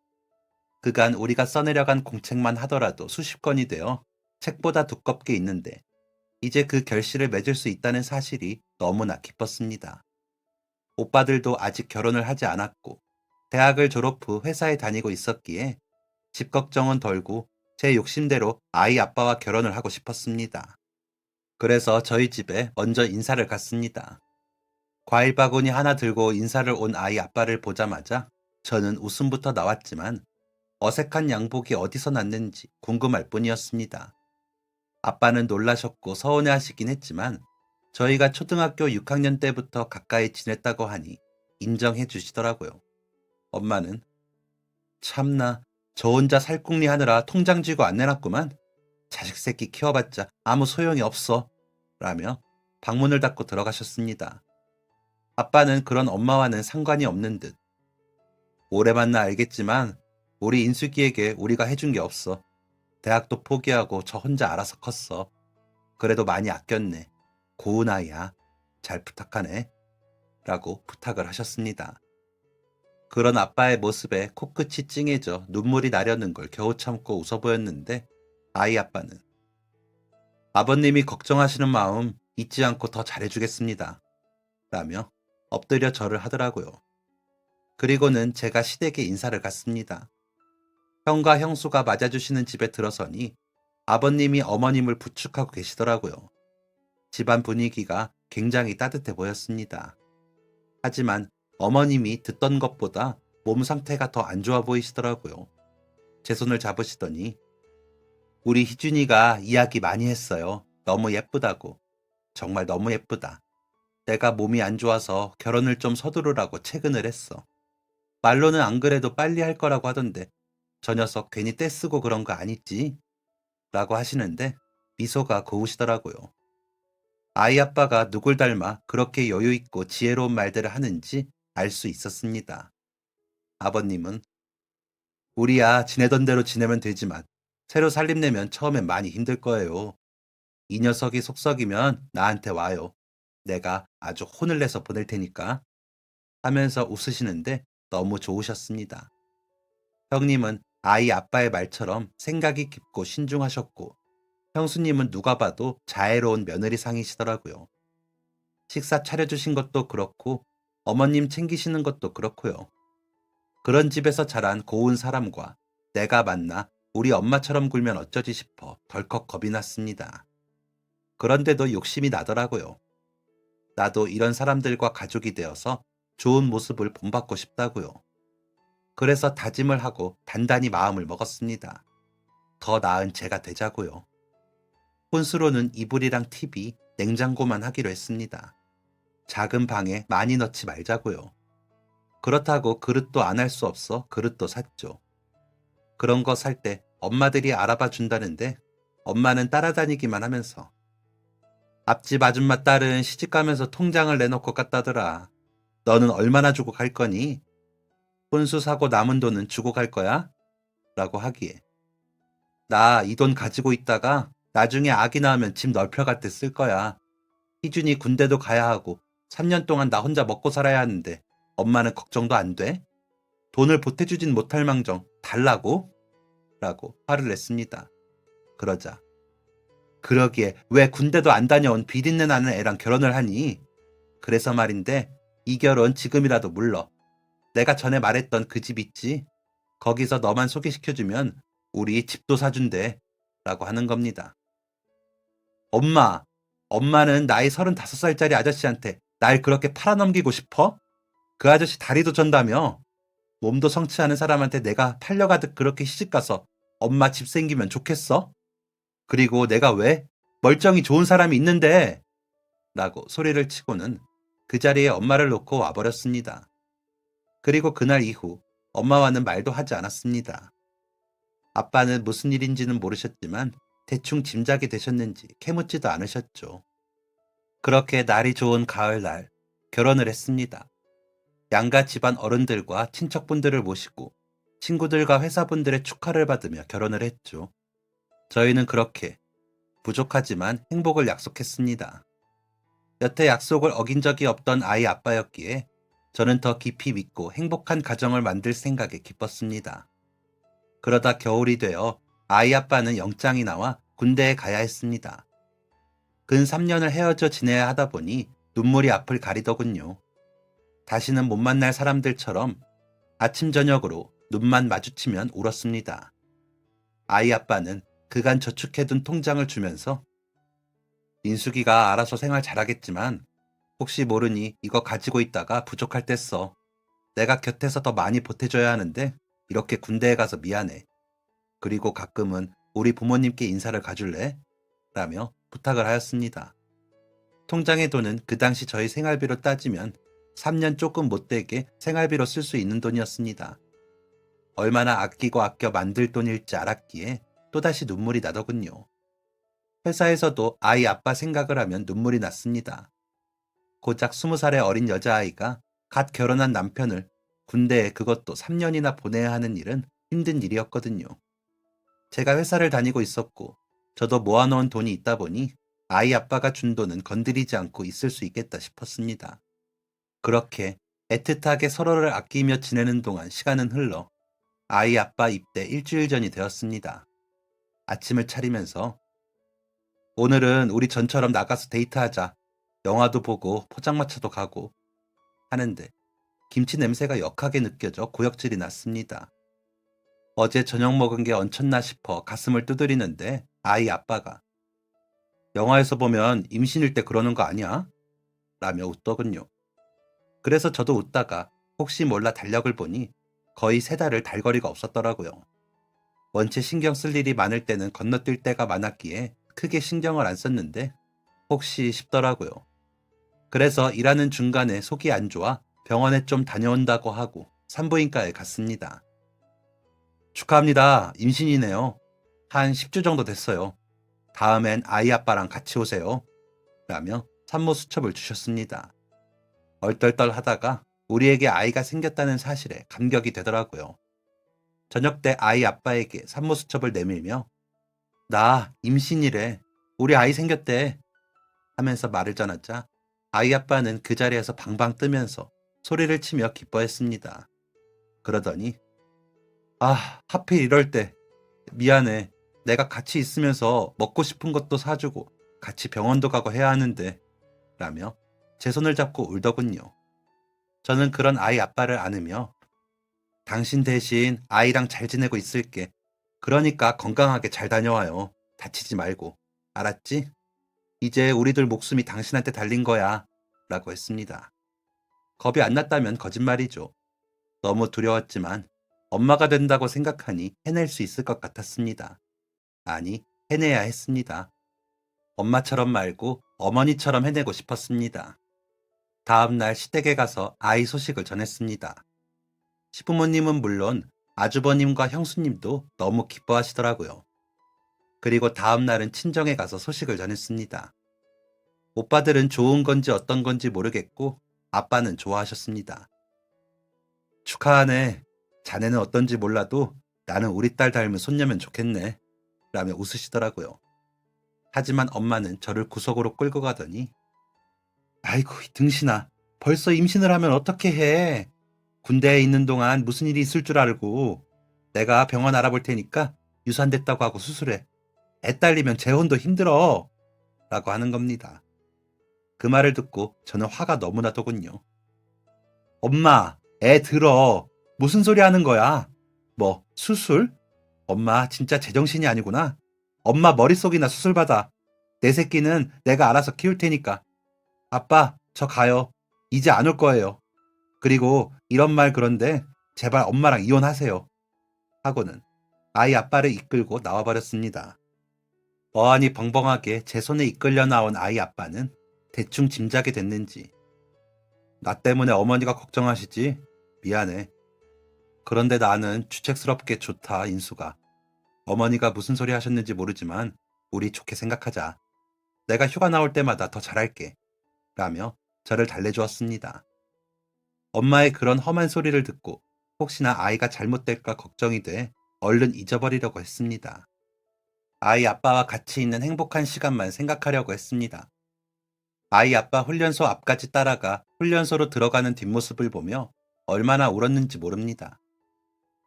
그간 우리가 써내려간 공책만 하더라도 수십 건이 되어 책보다 두껍게 있는데 이제 그 결실을 맺을 수 있다는 사실이 너무나 기뻤습니다. 오빠들도 아직 결혼을 하지 않았고 대학을 졸업 후 회사에 다니고 있었기에 집 걱정은 덜고 제 욕심대로 아이 아빠와 결혼을 하고 싶었습니다. 그래서 저희 집에 먼저 인사를 갔습니다. 과일 바구니 하나 들고 인사를 온 아이 아빠를 보자마자 저는 웃음부터 나왔지만 어색한 양복이 어디서 났는지 궁금할 뿐이었습니다. 아빠는 놀라셨고 서운해하시긴 했지만 저희가 초등학교 6학년 때부터 가까이 지냈다고 하니 인정해 주시더라고요. 엄마는 참나 저 혼자 살궁리 하느라 통장 쥐고 안 내놨구만. 자식 새끼 키워봤자 아무 소용이 없어. 라며 방문을 닫고 들어가셨습니다. 아빠는 그런 엄마와는 상관이 없는 듯. 오래 만나 알겠지만 우리 인숙이에게 우리가 해준 게 없어. 대학도 포기하고 저 혼자 알아서 컸어. 그래도 많이 아꼈네. 고운 아이야. 잘 부탁하네. 라고 부탁을 하셨습니다. 그런 아빠의 모습에 코끝이 찡해져 눈물이 나려는 걸 겨우 참고 웃어 보였는데 아이 아빠는 아버님이 걱정하시는 마음 잊지 않고 더 잘해주겠습니다. 라며 엎드려 절을 하더라고요. 그리고는 제가 시댁에 인사를 갔습니다. 형과 형수가 맞아주시는 집에 들어서니 아버님이 어머님을 부축하고 계시더라고요. 집안 분위기가 굉장히 따뜻해 보였습니다. 하지만 어머님이 듣던 것보다 몸 상태가 더 안 좋아 보이시더라고요. 제 손을 잡으시더니 우리 희준이가 이야기 많이 했어요. 너무 예쁘다고. 정말 너무 예쁘다. 내가 몸이 안 좋아서 결혼을 좀 서두르라고 채근을 했어. 말로는 안 그래도 빨리 할 거라고 하던데 저 녀석 괜히 떼쓰고 그런 거 아니지? 라고 하시는데 미소가 고우시더라고요. 아이 아빠가 누굴 닮아 그렇게 여유 있고 지혜로운 말들을 하는지 알 수 있었습니다. 아버님은 우리야 지내던 대로 지내면 되지만 새로 살림내면 처음엔 많이 힘들 거예요. 이 녀석이 속썩이면 나한테 와요. 내가 아주 혼을 내서 보낼 테니까 하면서 웃으시는데 너무 좋으셨습니다. 형님은 아이 아빠의 말처럼 생각이 깊고 신중하셨고 형수님은 누가 봐도 자애로운 며느리상이시더라고요. 식사 차려주신 것도 그렇고 어머님 챙기시는 것도 그렇고요. 그런 집에서 자란 고운 사람과 내가 만나 우리 엄마처럼 굴면 어쩌지 싶어 덜컥 겁이 났습니다. 그런데도 욕심이 나더라고요. 나도 이런 사람들과 가족이 되어서 좋은 모습을 본받고 싶다고요. 그래서 다짐을 하고 단단히 마음을 먹었습니다. 더 나은 제가 되자고요. 혼수로는 이불이랑 TV, 냉장고만 하기로 했습니다. 작은 방에 많이 넣지 말자고요. 그렇다고 그릇도 안 할 수 없어 그릇도 샀죠. 그런 거 살 때 엄마들이 알아봐 준다는데 엄마는 따라다니기만 하면서 앞집 아줌마 딸은 시집가면서 통장을 내놓고 갔다더라. 너는 얼마나 주고 갈 거니? 혼수 사고 남은 돈은 주고 갈 거야? 라고 하기에 나 이 돈 가지고 있다가 나중에 아기 낳으면 집 넓혀갈 때 쓸 거야. 희준이 군대도 가야 하고 3년 동안 나 혼자 먹고 살아야 하는데 엄마는 걱정도 안 돼? 돈을 보태주진 못할 망정 달라고? 라고 화를 냈습니다. 그러자 그러기에 왜 군대도 안 다녀온 비린내 나는 애랑 결혼을 하니? 그래서 말인데 이 결혼 지금이라도 물러. 내가 전에 말했던 그 집 있지? 거기서 너만 소개시켜주면 우리 집도 사준대. 라고 하는 겁니다. 엄마는 나이 35살짜리 아저씨한테 날 그렇게 팔아넘기고 싶어? 그 아저씨 다리도 전다며? 몸도 성치 않은 사람한테 내가 팔려가듯 그렇게 시집가서 엄마 집 생기면 좋겠어? 그리고 내가 왜? 멀쩡히 좋은 사람이 있는데! 라고 소리를 치고는 그 자리에 엄마를 놓고 와버렸습니다. 그리고 그날 이후 엄마와는 말도 하지 않았습니다. 아빠는 무슨 일인지는 모르셨지만 대충 짐작이 되셨는지 캐묻지도 않으셨죠. 그렇게 날이 좋은 가을날 결혼을 했습니다. 양가 집안 어른들과 친척분들을 모시고 친구들과 회사분들의 축하를 받으며 결혼을 했죠. 저희는 그렇게 부족하지만 행복을 약속했습니다. 여태 약속을 어긴 적이 없던 아이 아빠였기에 저는 더 깊이 믿고 행복한 가정을 만들 생각에 기뻤습니다. 그러다 겨울이 되어 아이 아빠는 영장이 나와 군대에 가야 했습니다. 근 3년을 헤어져 지내야 하다 보니 눈물이 앞을 가리더군요. 다시는 못 만날 사람들처럼 아침 저녁으로 눈만 마주치면 울었습니다. 아이 아빠는 그간 저축해둔 통장을 주면서 민숙이가 알아서 생활 잘하겠지만 혹시 모르니 이거 가지고 있다가 부족할 때 써. 내가 곁에서 더 많이 보태줘야 하는데 이렇게 군대에 가서 미안해. 그리고 가끔은 우리 부모님께 인사를 가줄래? 라며 부탁을 하였습니다. 통장의 돈은 그 당시 저희 생활비로 따지면 3년 조금 못되게 생활비로 쓸 수 있는 돈이었습니다. 얼마나 아끼고 아껴 만들 돈일지 알았기에 또다시 눈물이 나더군요. 회사에서도 아이 아빠 생각을 하면 눈물이 났습니다. 고작 20살의 어린 여자아이가 갓 결혼한 남편을 군대에 그것도 3년이나 보내야 하는 일은 힘든 일이었거든요. 제가 회사를 다니고 있었고 저도 모아놓은 돈이 있다 보니 아이 아빠가 준 돈은 건드리지 않고 있을 수 있겠다 싶었습니다. 그렇게 애틋하게 서로를 아끼며 지내는 동안 시간은 흘러 아이 아빠 입대 일주일 전이 되었습니다. 아침을 차리면서 오늘은 우리 전처럼 나가서 데이트하자. 영화도 보고 포장마차도 가고 하는데 김치 냄새가 역하게 느껴져 구역질이 났습니다. 어제 저녁 먹은 게 얹혔나 싶어 가슴을 두드리는데 아이 아빠가 영화에서 보면 임신일 때 그러는 거 아니야? 라며 웃더군요. 그래서 저도 웃다가 혹시 몰라 달력을 보니 거의 3달을 달 거리가 없었더라고요. 원체 신경 쓸 일이 많을 때는 건너뛸 때가 많았기에 크게 신경을 안 썼는데 혹시 싶더라고요. 그래서 일하는 중간에 속이 안 좋아 병원에 좀 다녀온다고 하고 산부인과에 갔습니다. 축하합니다. 임신이네요. 한 10주 정도 됐어요. 다음엔 아이 아빠랑 같이 오세요. 라며 산모 수첩을 주셨습니다. 얼떨떨 하다가 우리에게 아이가 생겼다는 사실에 감격이 되더라고요. 저녁 때 아이 아빠에게 산모 수첩을 내밀며 나 임신이래. 우리 아이 생겼대. 하면서 말을 전하자 아이 아빠는 그 자리에서 방방 뜨면서 소리를 치며 기뻐했습니다. 그러더니 하필 이럴 때 미안해. 내가 같이 있으면서 먹고 싶은 것도 사주고 같이 병원도 가고 해야 하는데 라며 제 손을 잡고 울더군요. 저는 그런 아이 아빠를 안으며 당신 대신 아이랑 잘 지내고 있을게. 그러니까 건강하게 잘 다녀와요. 다치지 말고. 알았지? 이제 우리들 목숨이 당신한테 달린 거야. 라고 했습니다. 겁이 안 났다면 거짓말이죠. 너무 두려웠지만 엄마가 된다고 생각하니 해낼 수 있을 것 같았습니다. 아니, 해내야 했습니다. 엄마처럼 말고 어머니처럼 해내고 싶었습니다. 다음 날 시댁에 가서 아이 소식을 전했습니다. 시부모님은 물론 아주버님과 형수님도 너무 기뻐하시더라고요. 그리고 다음 날은 친정에 가서 소식을 전했습니다. 오빠들은 좋은 건지 어떤 건지 모르겠고 아빠는 좋아하셨습니다. 축하하네. 자네는 어떤지 몰라도 나는 우리 딸 닮은 손녀면 좋겠네. 라며 웃으시더라고요. 하지만 엄마는 저를 구석으로 끌고 가더니 아이고 이 등신아, 벌써 임신을 하면 어떻게 해. 군대에 있는 동안 무슨 일이 있을 줄 알고 내가 병원 알아볼 테니까 유산됐다고 하고 수술해. 애 딸리면 재혼도 힘들어. 라고 하는 겁니다. 그 말을 듣고 저는 화가 너무 나더군요. 엄마, 애 들어. 무슨 소리 하는 거야? 뭐 수술? 엄마 진짜 제정신이 아니구나. 엄마 머릿속이나 수술 받아. 내 새끼는 내가 알아서 키울 테니까. 아빠, 저 가요. 이제 안 올 거예요. 그리고 이런 말 그런데 제발 엄마랑 이혼하세요. 하고는 아이 아빠를 이끌고 나와버렸습니다. 어안이 벙벙하게 제 손에 이끌려 나온 아이 아빠는 대충 짐작이 됐는지 나 때문에 어머니가 걱정하시지? 미안해. 그런데 나는 주책스럽게 좋다, 인수가. 어머니가 무슨 소리 하셨는지 모르지만 우리 좋게 생각하자. 내가 휴가 나올 때마다 더 잘할게. 라며 저를 달래주었습니다. 엄마의 그런 험한 소리를 듣고 혹시나 아이가 잘못될까 걱정이 돼 얼른 잊어버리려고 했습니다. 아이 아빠와 같이 있는 행복한 시간만 생각하려고 했습니다. 아이 아빠 훈련소 앞까지 따라가 훈련소로 들어가는 뒷모습을 보며 얼마나 울었는지 모릅니다.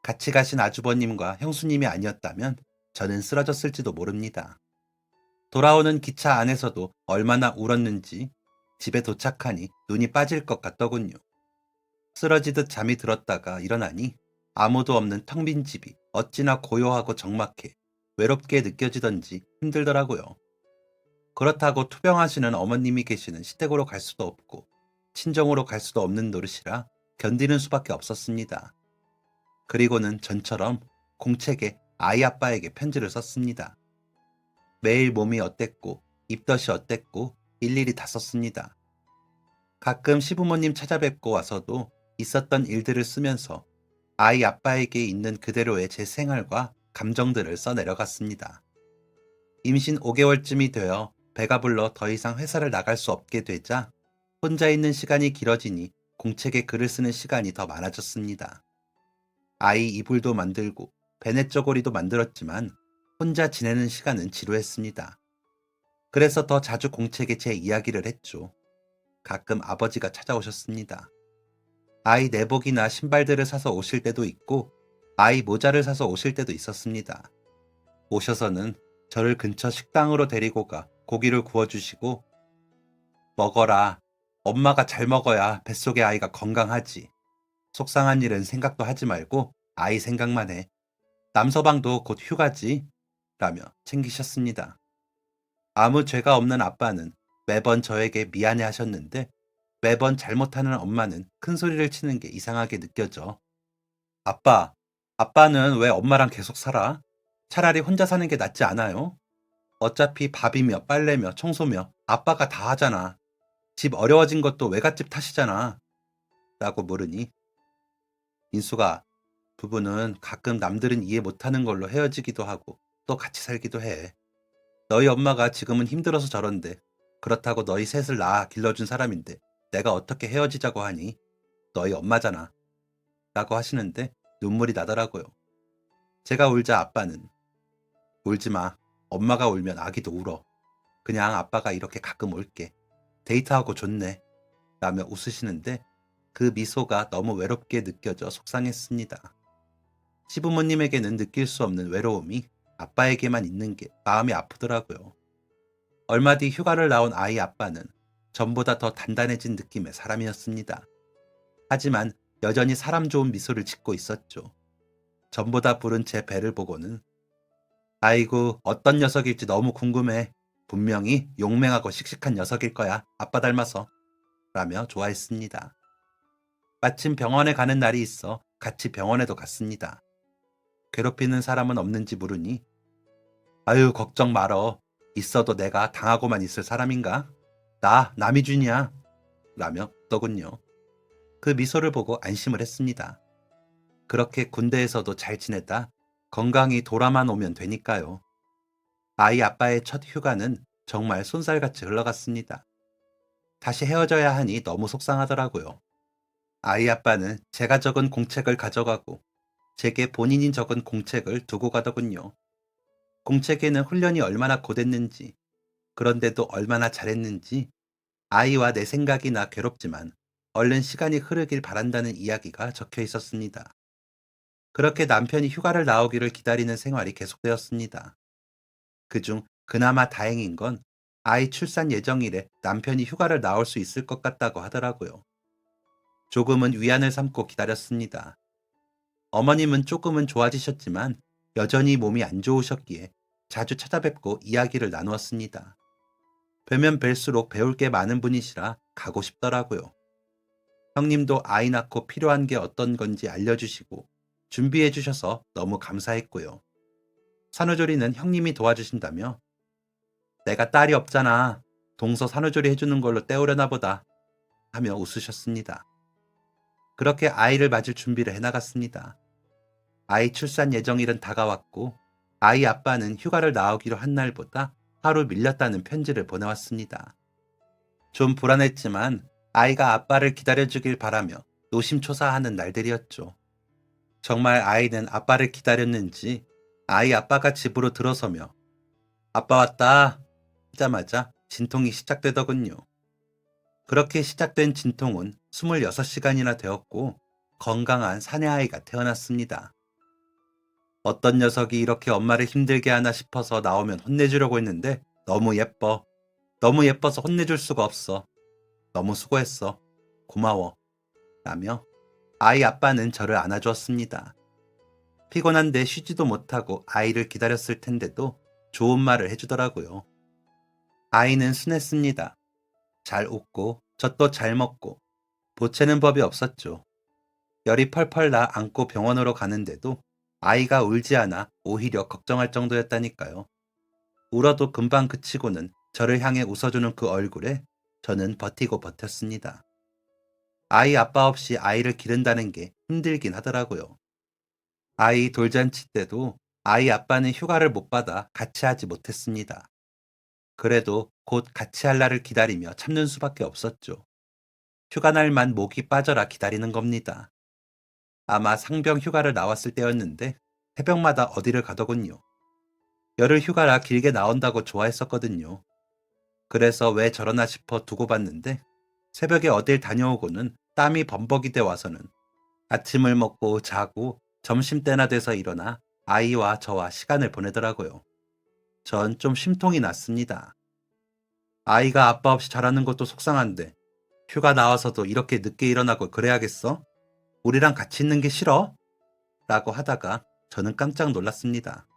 같이 가신 아주버님과 형수님이 아니었다면 저는 쓰러졌을지도 모릅니다. 돌아오는 기차 안에서도 얼마나 울었는지 집에 도착하니 눈이 빠질 것 같더군요. 쓰러지듯 잠이 들었다가 일어나니 아무도 없는 텅 빈 집이 어찌나 고요하고 적막해 외롭게 느껴지던지 힘들더라고요. 그렇다고 투병하시는 어머님이 계시는 시댁으로 갈 수도 없고 친정으로 갈 수도 없는 노릇이라 견디는 수밖에 없었습니다. 그리고는 전처럼 공책에 아이 아빠에게 편지를 썼습니다. 매일 몸이 어땠고 입덧이 어땠고 일일이 다 썼습니다. 가끔 시부모님 찾아뵙고 와서도 있었던 일들을 쓰면서 아이 아빠에게 있는 그대로의 제 생활과 감정들을 써내려갔습니다. 임신 5개월쯤이 되어 배가 불러 더 이상 회사를 나갈 수 없게 되자 혼자 있는 시간이 길어지니 공책에 글을 쓰는 시간이 더 많아졌습니다. 아이 이불도 만들고 베넷저고리도 만들었지만 혼자 지내는 시간은 지루했습니다. 그래서 더 자주 공책에 제 이야기를 했죠. 가끔 아버지가 찾아오셨습니다. 아이 내복이나 신발들을 사서 오실 때도 있고 아이 모자를 사서 오실 때도 있었습니다. 오셔서는 저를 근처 식당으로 데리고 가 고기를 구워주시고 먹어라. 엄마가 잘 먹어야 뱃속의 아이가 건강하지. 속상한 일은 생각도 하지 말고 아이 생각만 해. 남서방도 곧 휴가지. 라며 챙기셨습니다. 아무 죄가 없는 아빠는 매번 저에게 미안해 하셨는데 매번 잘못하는 엄마는 큰 소리를 치는 게 이상하게 느껴져. 아빠는 왜 엄마랑 계속 살아? 차라리 혼자 사는 게 낫지 않아요? 어차피 밥이며 빨래며 청소며 아빠가 다 하잖아. 집 어려워진 것도 외갓집 탓이잖아. 라고 물으니 인수가 부부는 가끔 남들은 이해 못하는 걸로 헤어지기도 하고 또 같이 살기도 해. 너희 엄마가 지금은 힘들어서 저런데 그렇다고 너희 셋을 낳아 길러준 사람인데 내가 어떻게 헤어지자고 하니? 너희 엄마잖아. 라고 하시는데 눈물이 나더라고요. 제가 울자 아빠는 울지 마. 엄마가 울면 아기도 울어. 그냥 아빠가 이렇게 가끔 올게. 데이트하고 좋네. 라며 웃으시는데 그 미소가 너무 외롭게 느껴져 속상했습니다. 시부모님에게는 느낄 수 없는 외로움이 아빠에게만 있는 게 마음이 아프더라고요. 얼마 뒤 휴가를 나온 아이 아빠는 전보다 더 단단해진 느낌의 사람이었습니다. 하지만 여전히 사람 좋은 미소를 짓고 있었죠. 전보다 부른 제 배를 보고는 아이고 어떤 녀석일지 너무 궁금해. 분명히 용맹하고 씩씩한 녀석일 거야. 아빠 닮아서. 라며 좋아했습니다. 마침 병원에 가는 날이 있어 같이 병원에도 갔습니다. 괴롭히는 사람은 없는지 물으니 아유 걱정 말어. 있어도 내가 당하고만 있을 사람인가? 나 남이준이야. 라며 웃더군요. 그 미소를 보고 안심을 했습니다. 그렇게 군대에서도 잘 지냈다 건강히 돌아만 오면 되니까요. 아이 아빠의 첫 휴가는 정말 쏜살같이 흘러갔습니다. 다시 헤어져야 하니 너무 속상하더라고요. 아이 아빠는 제가 적은 공책을 가져가고 제게 본인이 적은 공책을 두고 가더군요. 공책에는 훈련이 얼마나 고됐는지, 그런데도 얼마나 잘했는지, 아이와 내 생각이나 괴롭지만 얼른 시간이 흐르길 바란다는 이야기가 적혀 있었습니다. 그렇게 남편이 휴가를 나오기를 기다리는 생활이 계속되었습니다. 그중 그나마 다행인 건 아이 출산 예정일에 남편이 휴가를 나올 수 있을 것 같다고 하더라고요. 조금은 위안을 삼고 기다렸습니다. 어머님은 조금은 좋아지셨지만 여전히 몸이 안 좋으셨기에 자주 찾아뵙고 이야기를 나누었습니다. 뵈면 뵐수록 배울 게 많은 분이시라 가고 싶더라고요. 형님도 아이 낳고 필요한 게 어떤 건지 알려주시고 준비해 주셔서 너무 감사했고요. 산후조리는 형님이 도와주신다며 내가 딸이 없잖아. 동서 산후조리 해주는 걸로 때우려나 보다 하며 웃으셨습니다. 그렇게 아이를 맞을 준비를 해나갔습니다. 아이 출산 예정일은 다가왔고 아이 아빠는 휴가를 나오기로 한 날보다 하루 밀렸다는 편지를 보내왔습니다. 좀 불안했지만 아이가 아빠를 기다려주길 바라며 노심초사하는 날들이었죠. 정말 아이는 아빠를 기다렸는지 아이 아빠가 집으로 들어서며 아빠 왔다 하자마자 진통이 시작되더군요. 그렇게 시작된 진통은 26시간이나 되었고 건강한 사내아이가 태어났습니다. 어떤 녀석이 이렇게 엄마를 힘들게 하나 싶어서 나오면 혼내주려고 했는데 너무 예뻐. 너무 예뻐서 혼내줄 수가 없어. 너무 수고했어. 고마워. 라며 아이 아빠는 저를 안아주었습니다. 피곤한데 쉬지도 못하고 아이를 기다렸을 텐데도 좋은 말을 해주더라고요. 아이는 순했습니다. 잘 웃고 젖도 잘 먹고 보채는 법이 없었죠. 열이 펄펄 나 안고 병원으로 가는데도 아이가 울지 않아 오히려 걱정할 정도였다니까요. 울어도 금방 그치고는 저를 향해 웃어주는 그 얼굴에 저는 버티고 버텼습니다. 아이 아빠 없이 아이를 기른다는 게 힘들긴 하더라고요. 아이 돌잔치 때도 아이 아빠는 휴가를 못 받아 같이 하지 못했습니다. 그래도 곧 같이 할 날을 기다리며 참는 수밖에 없었죠. 휴가 날만 목이 빠져라 기다리는 겁니다. 아마 상병 휴가를 나왔을 때였는데 새벽마다 어디를 가더군요. 열흘 휴가라 길게 나온다고 좋아했었거든요. 그래서 왜 저러나 싶어 두고 봤는데 새벽에 어딜 다녀오고는 땀이 범벅이 돼 와서는 아침을 먹고 자고 점심때나 돼서 일어나 아이와 저와 시간을 보내더라고요. 전 좀 심통이 났습니다. 아이가 아빠 없이 자라는 것도 속상한데 휴가 나와서도 이렇게 늦게 일어나고 그래야겠어? 우리랑 같이 있는 게 싫어? 라고 하다가 저는 깜짝 놀랐습니다.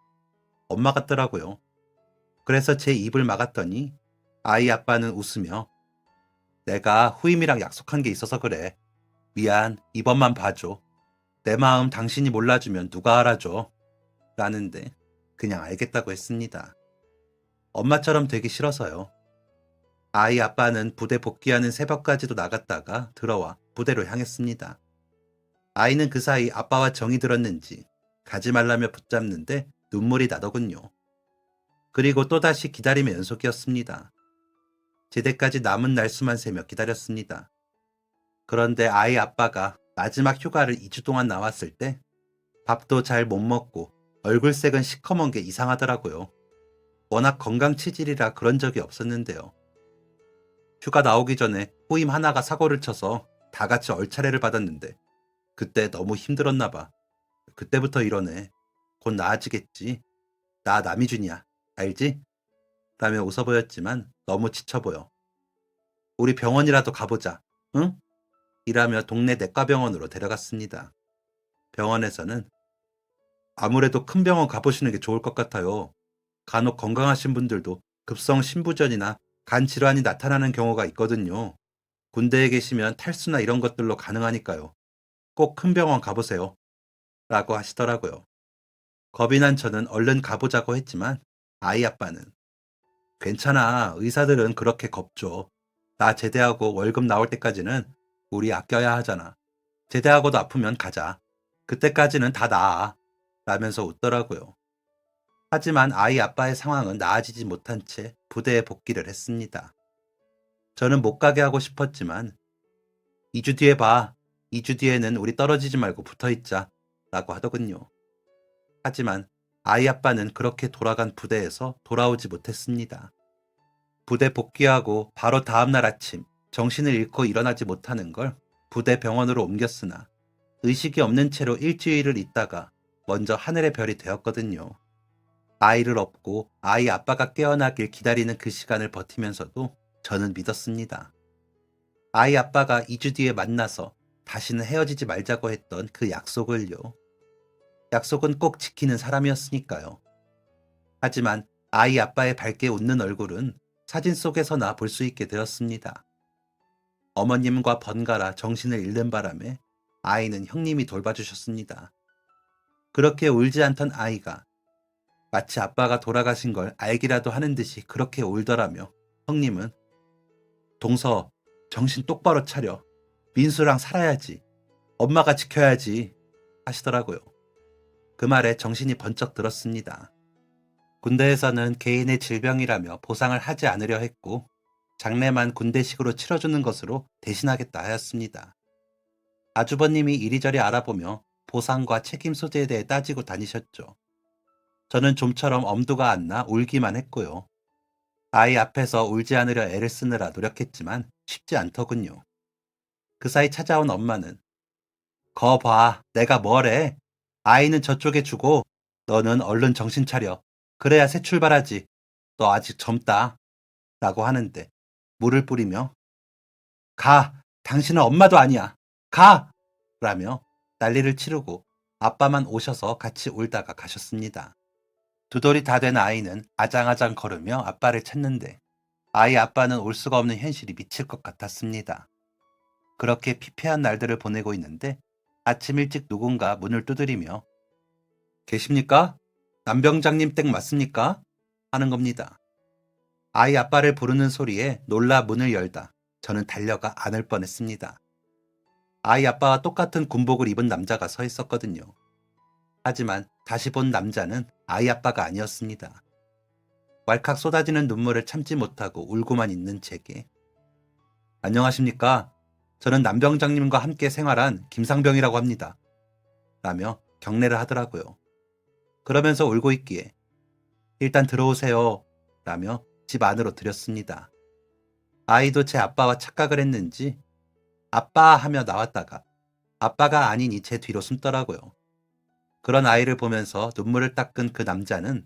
엄마 같더라고요. 그래서 제 입을 막았더니 아이 아빠는 웃으며 내가 후임이랑 약속한 게 있어서 그래. 미안, 이번만 봐줘. 내 마음 당신이 몰라주면 누가 알아줘. 라는데 그냥 알겠다고 했습니다. 엄마처럼 되기 싫어서요. 아이 아빠는 부대 복귀하는 새벽까지도 나갔다가 들어와 부대로 향했습니다. 아이는 그 사이 아빠와 정이 들었는지 가지 말라며 붙잡는데 눈물이 나더군요. 그리고 또다시 기다림의 연속이었습니다. 제대까지 남은 날수만 세며 기다렸습니다. 그런데 아이 아빠가 마지막 휴가를 2주 동안 나왔을 때 밥도 잘 못 먹고 얼굴색은 시커먼 게 이상하더라고요. 워낙 건강 체질이라 그런 적이 없었는데요. 휴가 나오기 전에 후임 하나가 사고를 쳐서 다 같이 얼차례를 받았는데 그때 너무 힘들었나 봐. 그때부터 이러네. 곧 나아지겠지. 나 남이준이야. 알지? 라며 웃어 보였지만 너무 지쳐 보여. 우리 병원이라도 가보자. 응? 이라며 동네 내과병원으로 데려갔습니다. 병원에서는 아무래도 큰 병원 가보시는 게 좋을 것 같아요. 간혹 건강하신 분들도 급성 신부전이나 간 질환이 나타나는 경우가 있거든요. 군대에 계시면 탈수나 이런 것들로 가능하니까요. 꼭 큰 병원 가보세요. 라고 하시더라고요. 겁이 난 저는 얼른 가보자고 했지만 아이 아빠는 괜찮아. 의사들은 그렇게 겁줘. 나 제대하고 월급 나올 때까지는 우리 아껴야 하잖아. 제대하고도 아프면 가자. 그때까지는 다 나아. 라면서 웃더라고요. 하지만 아이 아빠의 상황은 나아지지 못한 채 부대에 복귀를 했습니다. 저는 못 가게 하고 싶었지만 2주 뒤에 봐. 2주 뒤에는 우리 떨어지지 말고 붙어있자. 라고 하더군요. 하지만 아이 아빠는 그렇게 돌아간 부대에서 돌아오지 못했습니다. 부대 복귀하고 바로 다음날 아침 정신을 잃고 일어나지 못하는 걸 부대 병원으로 옮겼으나 의식이 없는 채로 일주일을 있다가 먼저 하늘의 별이 되었거든요. 아이를 업고 아이 아빠가 깨어나길 기다리는 그 시간을 버티면서도 저는 믿었습니다. 아이 아빠가 2주 뒤에 만나서 다시는 헤어지지 말자고 했던 그 약속을요. 약속은 꼭 지키는 사람이었으니까요. 하지만 아이 아빠의 밝게 웃는 얼굴은 사진 속에서나 볼 수 있게 되었습니다. 어머님과 번갈아 정신을 잃는 바람에 아이는 형님이 돌봐주셨습니다. 그렇게 울지 않던 아이가 마치 아빠가 돌아가신 걸 알기라도 하는 듯이 그렇게 울더라며 형님은 동서 정신 똑바로 차려. 민수랑 살아야지. 엄마가 지켜야지 하시더라고요. 그 말에 정신이 번쩍 들었습니다. 군대에서는 개인의 질병이라며 보상을 하지 않으려 했고 장례만 군대식으로 치러주는 것으로 대신하겠다 하였습니다. 아주버님이 이리저리 알아보며 보상과 책임 소재에 대해 따지고 다니셨죠. 저는 좀처럼 엄두가 안 나 울기만 했고요. 아이 앞에서 울지 않으려 애를 쓰느라 노력했지만 쉽지 않더군요. 그 사이 찾아온 엄마는 거 봐, 내가 뭐래? 아이는 저쪽에 주고 너는 얼른 정신 차려. 그래야 새 출발하지. 너 아직 젊다. 라고 하는데 물을 뿌리며 가! 당신은 엄마도 아니야. 가! 라며 난리를 치르고 아빠만 오셔서 같이 울다가 가셨습니다. 두 돌이 다 된 아이는 아장아장 걸으며 아빠를 찾는데 아이 아빠는 올 수가 없는 현실이 미칠 것 같았습니다. 그렇게 피폐한 날들을 보내고 있는데 아침 일찍 누군가 문을 두드리며 계십니까? 남병장님 댁 맞습니까? 하는 겁니다. 아이 아빠를 부르는 소리에 놀라 문을 열다 저는 달려가 안을 뻔했습니다. 아이 아빠와 똑같은 군복을 입은 남자가 서 있었거든요. 하지만 다시 본 남자는 아이 아빠가 아니었습니다. 왈칵 쏟아지는 눈물을 참지 못하고 울고만 있는 제게 안녕하십니까? 저는 남병장님과 함께 생활한 김상병이라고 합니다. 라며 경례를 하더라고요. 그러면서 울고 있기에 일단 들어오세요. 라며 집 안으로 들였습니다. 아이도 제 아빠와 착각을 했는지 아빠 하며 나왔다가 아빠가 아니니 제 뒤로 숨더라고요. 그런 아이를 보면서 눈물을 닦은 그 남자는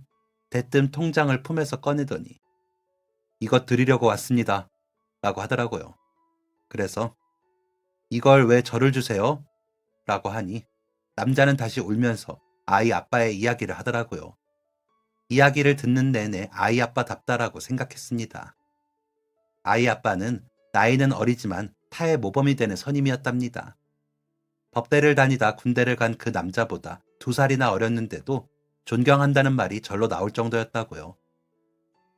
대뜸 통장을 품에서 꺼내더니 이것 드리려고 왔습니다. 라고 하더라고요. 그래서 이걸 왜 저를 주세요? 라고 하니 남자는 다시 울면서 아이 아빠의 이야기를 하더라고요. 이야기를 듣는 내내 아이 아빠답다라고 생각했습니다. 아이 아빠는 나이는 어리지만 타의 모범이 되는 선임이었답니다. 법대를 다니다 군대를 간 그 남자보다 2살이나 어렸는데도 존경한다는 말이 절로 나올 정도였다고요.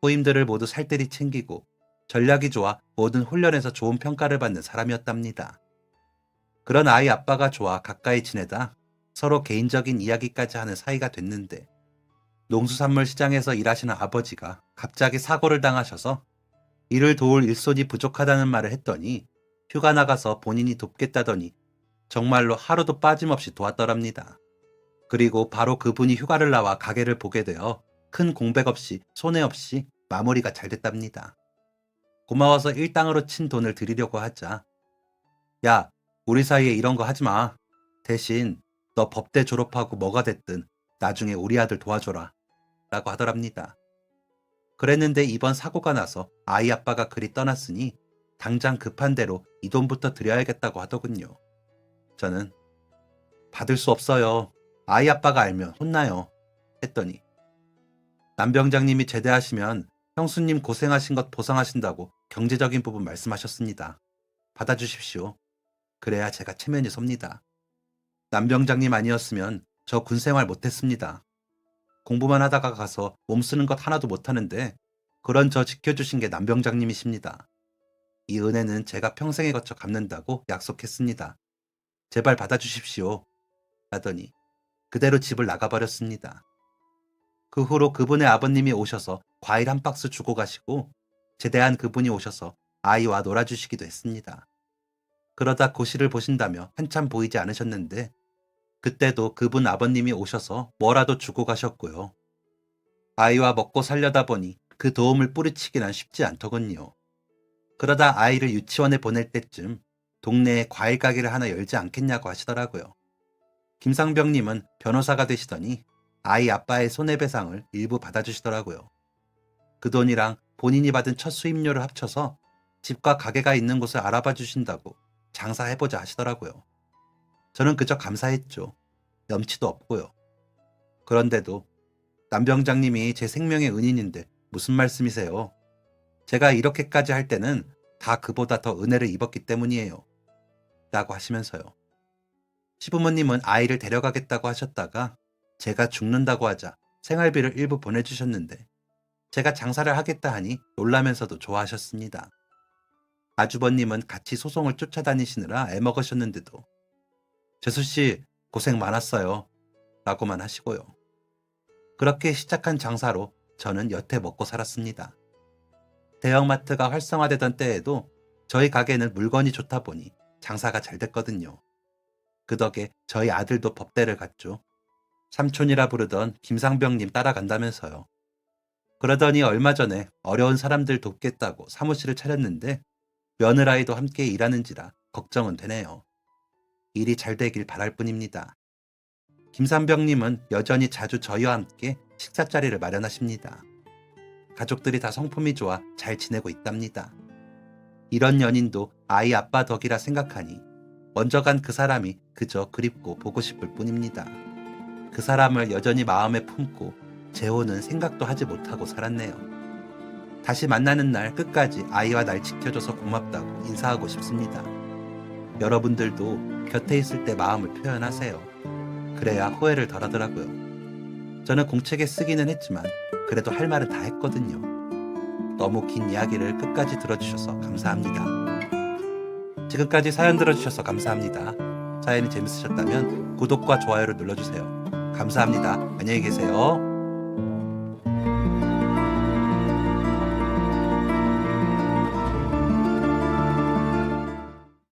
후임들을 모두 살뜰히 챙기고 전략이 좋아 모든 훈련에서 좋은 평가를 받는 사람이었답니다. 그런 아이 아빠가 좋아 가까이 지내다 서로 개인적인 이야기까지 하는 사이가 됐는데 농수산물 시장에서 일하시는 아버지가 갑자기 사고를 당하셔서 이를 도울 일손이 부족하다는 말을 했더니 휴가 나가서 본인이 돕겠다더니 정말로 하루도 빠짐없이 도왔더랍니다. 그리고 바로 그분이 휴가를 나와 가게를 보게 되어 큰 공백 없이 손해 없이 마무리가 잘 됐답니다. 고마워서 일당으로 친 돈을 드리려고 하자 야, 우리 사이에 이런 거 하지 마. 대신 너 법대 졸업하고 뭐가 됐든 나중에 우리 아들 도와줘라. 라고 하더랍니다. 그랬는데 이번 사고가 나서 아이 아빠가 그리 떠났으니 당장 급한 대로 이 돈부터 드려야겠다고 하더군요. 저는 받을 수 없어요. 아이 아빠가 알면 혼나요. 했더니 남병장님이 제대하시면 형수님 고생하신 것 보상하신다고 경제적인 부분 말씀하셨습니다. 받아주십시오. 그래야 제가 체면이 섭니다. 남병장님 아니었으면 저 군생활 못했습니다. 공부만 하다가 가서 몸 쓰는 것 하나도 못하는데 그런 저 지켜주신 게 남병장님이십니다. 이 은혜는 제가 평생에 거쳐 갚는다고 약속했습니다. 제발 받아주십시오. 하더니 그대로 집을 나가버렸습니다. 그 후로 그분의 아버님이 오셔서 과일 한 박스 주고 가시고 제대한 그분이 오셔서 아이와 놀아주시기도 했습니다. 그러다 고시를 보신다며 한참 보이지 않으셨는데 그때도 그분 아버님이 오셔서 뭐라도 주고 가셨고요. 아이와 먹고 살려다 보니 그 도움을 뿌리치기는 쉽지 않더군요. 그러다 아이를 유치원에 보낼 때쯤 동네에 과일 가게를 하나 열지 않겠냐고 하시더라고요. 김상병님은 변호사가 되시더니 아이 아빠의 손해배상을 일부 받아주시더라고요. 그 돈이랑 본인이 받은 첫 수입료를 합쳐서 집과 가게가 있는 곳을 알아봐 주신다고 장사해보자 하시더라고요. 저는 그저 감사했죠. 염치도 없고요. 그런데도 남병장님이 제 생명의 은인인데 무슨 말씀이세요? 제가 이렇게까지 할 때는 다 그보다 더 은혜를 입었기 때문이에요. 라고 하시면서요. 시부모님은 아이를 데려가겠다고 하셨다가 제가 죽는다고 하자 생활비를 일부 보내주셨는데 제가 장사를 하겠다 하니 놀라면서도 좋아하셨습니다. 아주버님은 같이 소송을 쫓아다니시느라 애먹으셨는데도 재수씨 고생 많았어요. 라고만 하시고요. 그렇게 시작한 장사로 저는 여태 먹고 살았습니다. 대형마트가 활성화되던 때에도 저희 가게는 물건이 좋다 보니 장사가 잘 됐거든요. 그 덕에 저희 아들도 법대를 갔죠. 삼촌이라 부르던 김상병님 따라간다면서요. 그러더니 얼마 전에 어려운 사람들 돕겠다고 사무실을 차렸는데 며느라이도 함께 일하는지라 걱정은 되네요. 일이 잘 되길 바랄 뿐입니다. 김삼병님은 여전히 자주 저희와 함께 식사 자리를 마련하십니다. 가족들이 다 성품이 좋아 잘 지내고 있답니다. 이런 연인도 아이 아빠 덕이라 생각하니 먼저 간 그 사람이 그저 그립고 보고 싶을 뿐입니다. 그 사람을 여전히 마음에 품고 재혼은 생각도 하지 못하고 살았네요. 다시 만나는 날 끝까지 아이와 날 지켜줘서 고맙다고 인사하고 싶습니다. 여러분들도 곁에 있을 때 마음을 표현하세요. 그래야 후회를 덜 하더라고요. 저는 공책에 쓰기는 했지만 그래도 할 말은 다 했거든요. 너무 긴 이야기를 끝까지 들어주셔서 감사합니다. 지금까지 사연 들어주셔서 감사합니다. 사연이 재밌으셨다면 구독과 좋아요를 눌러주세요. 감사합니다. 안녕히 계세요.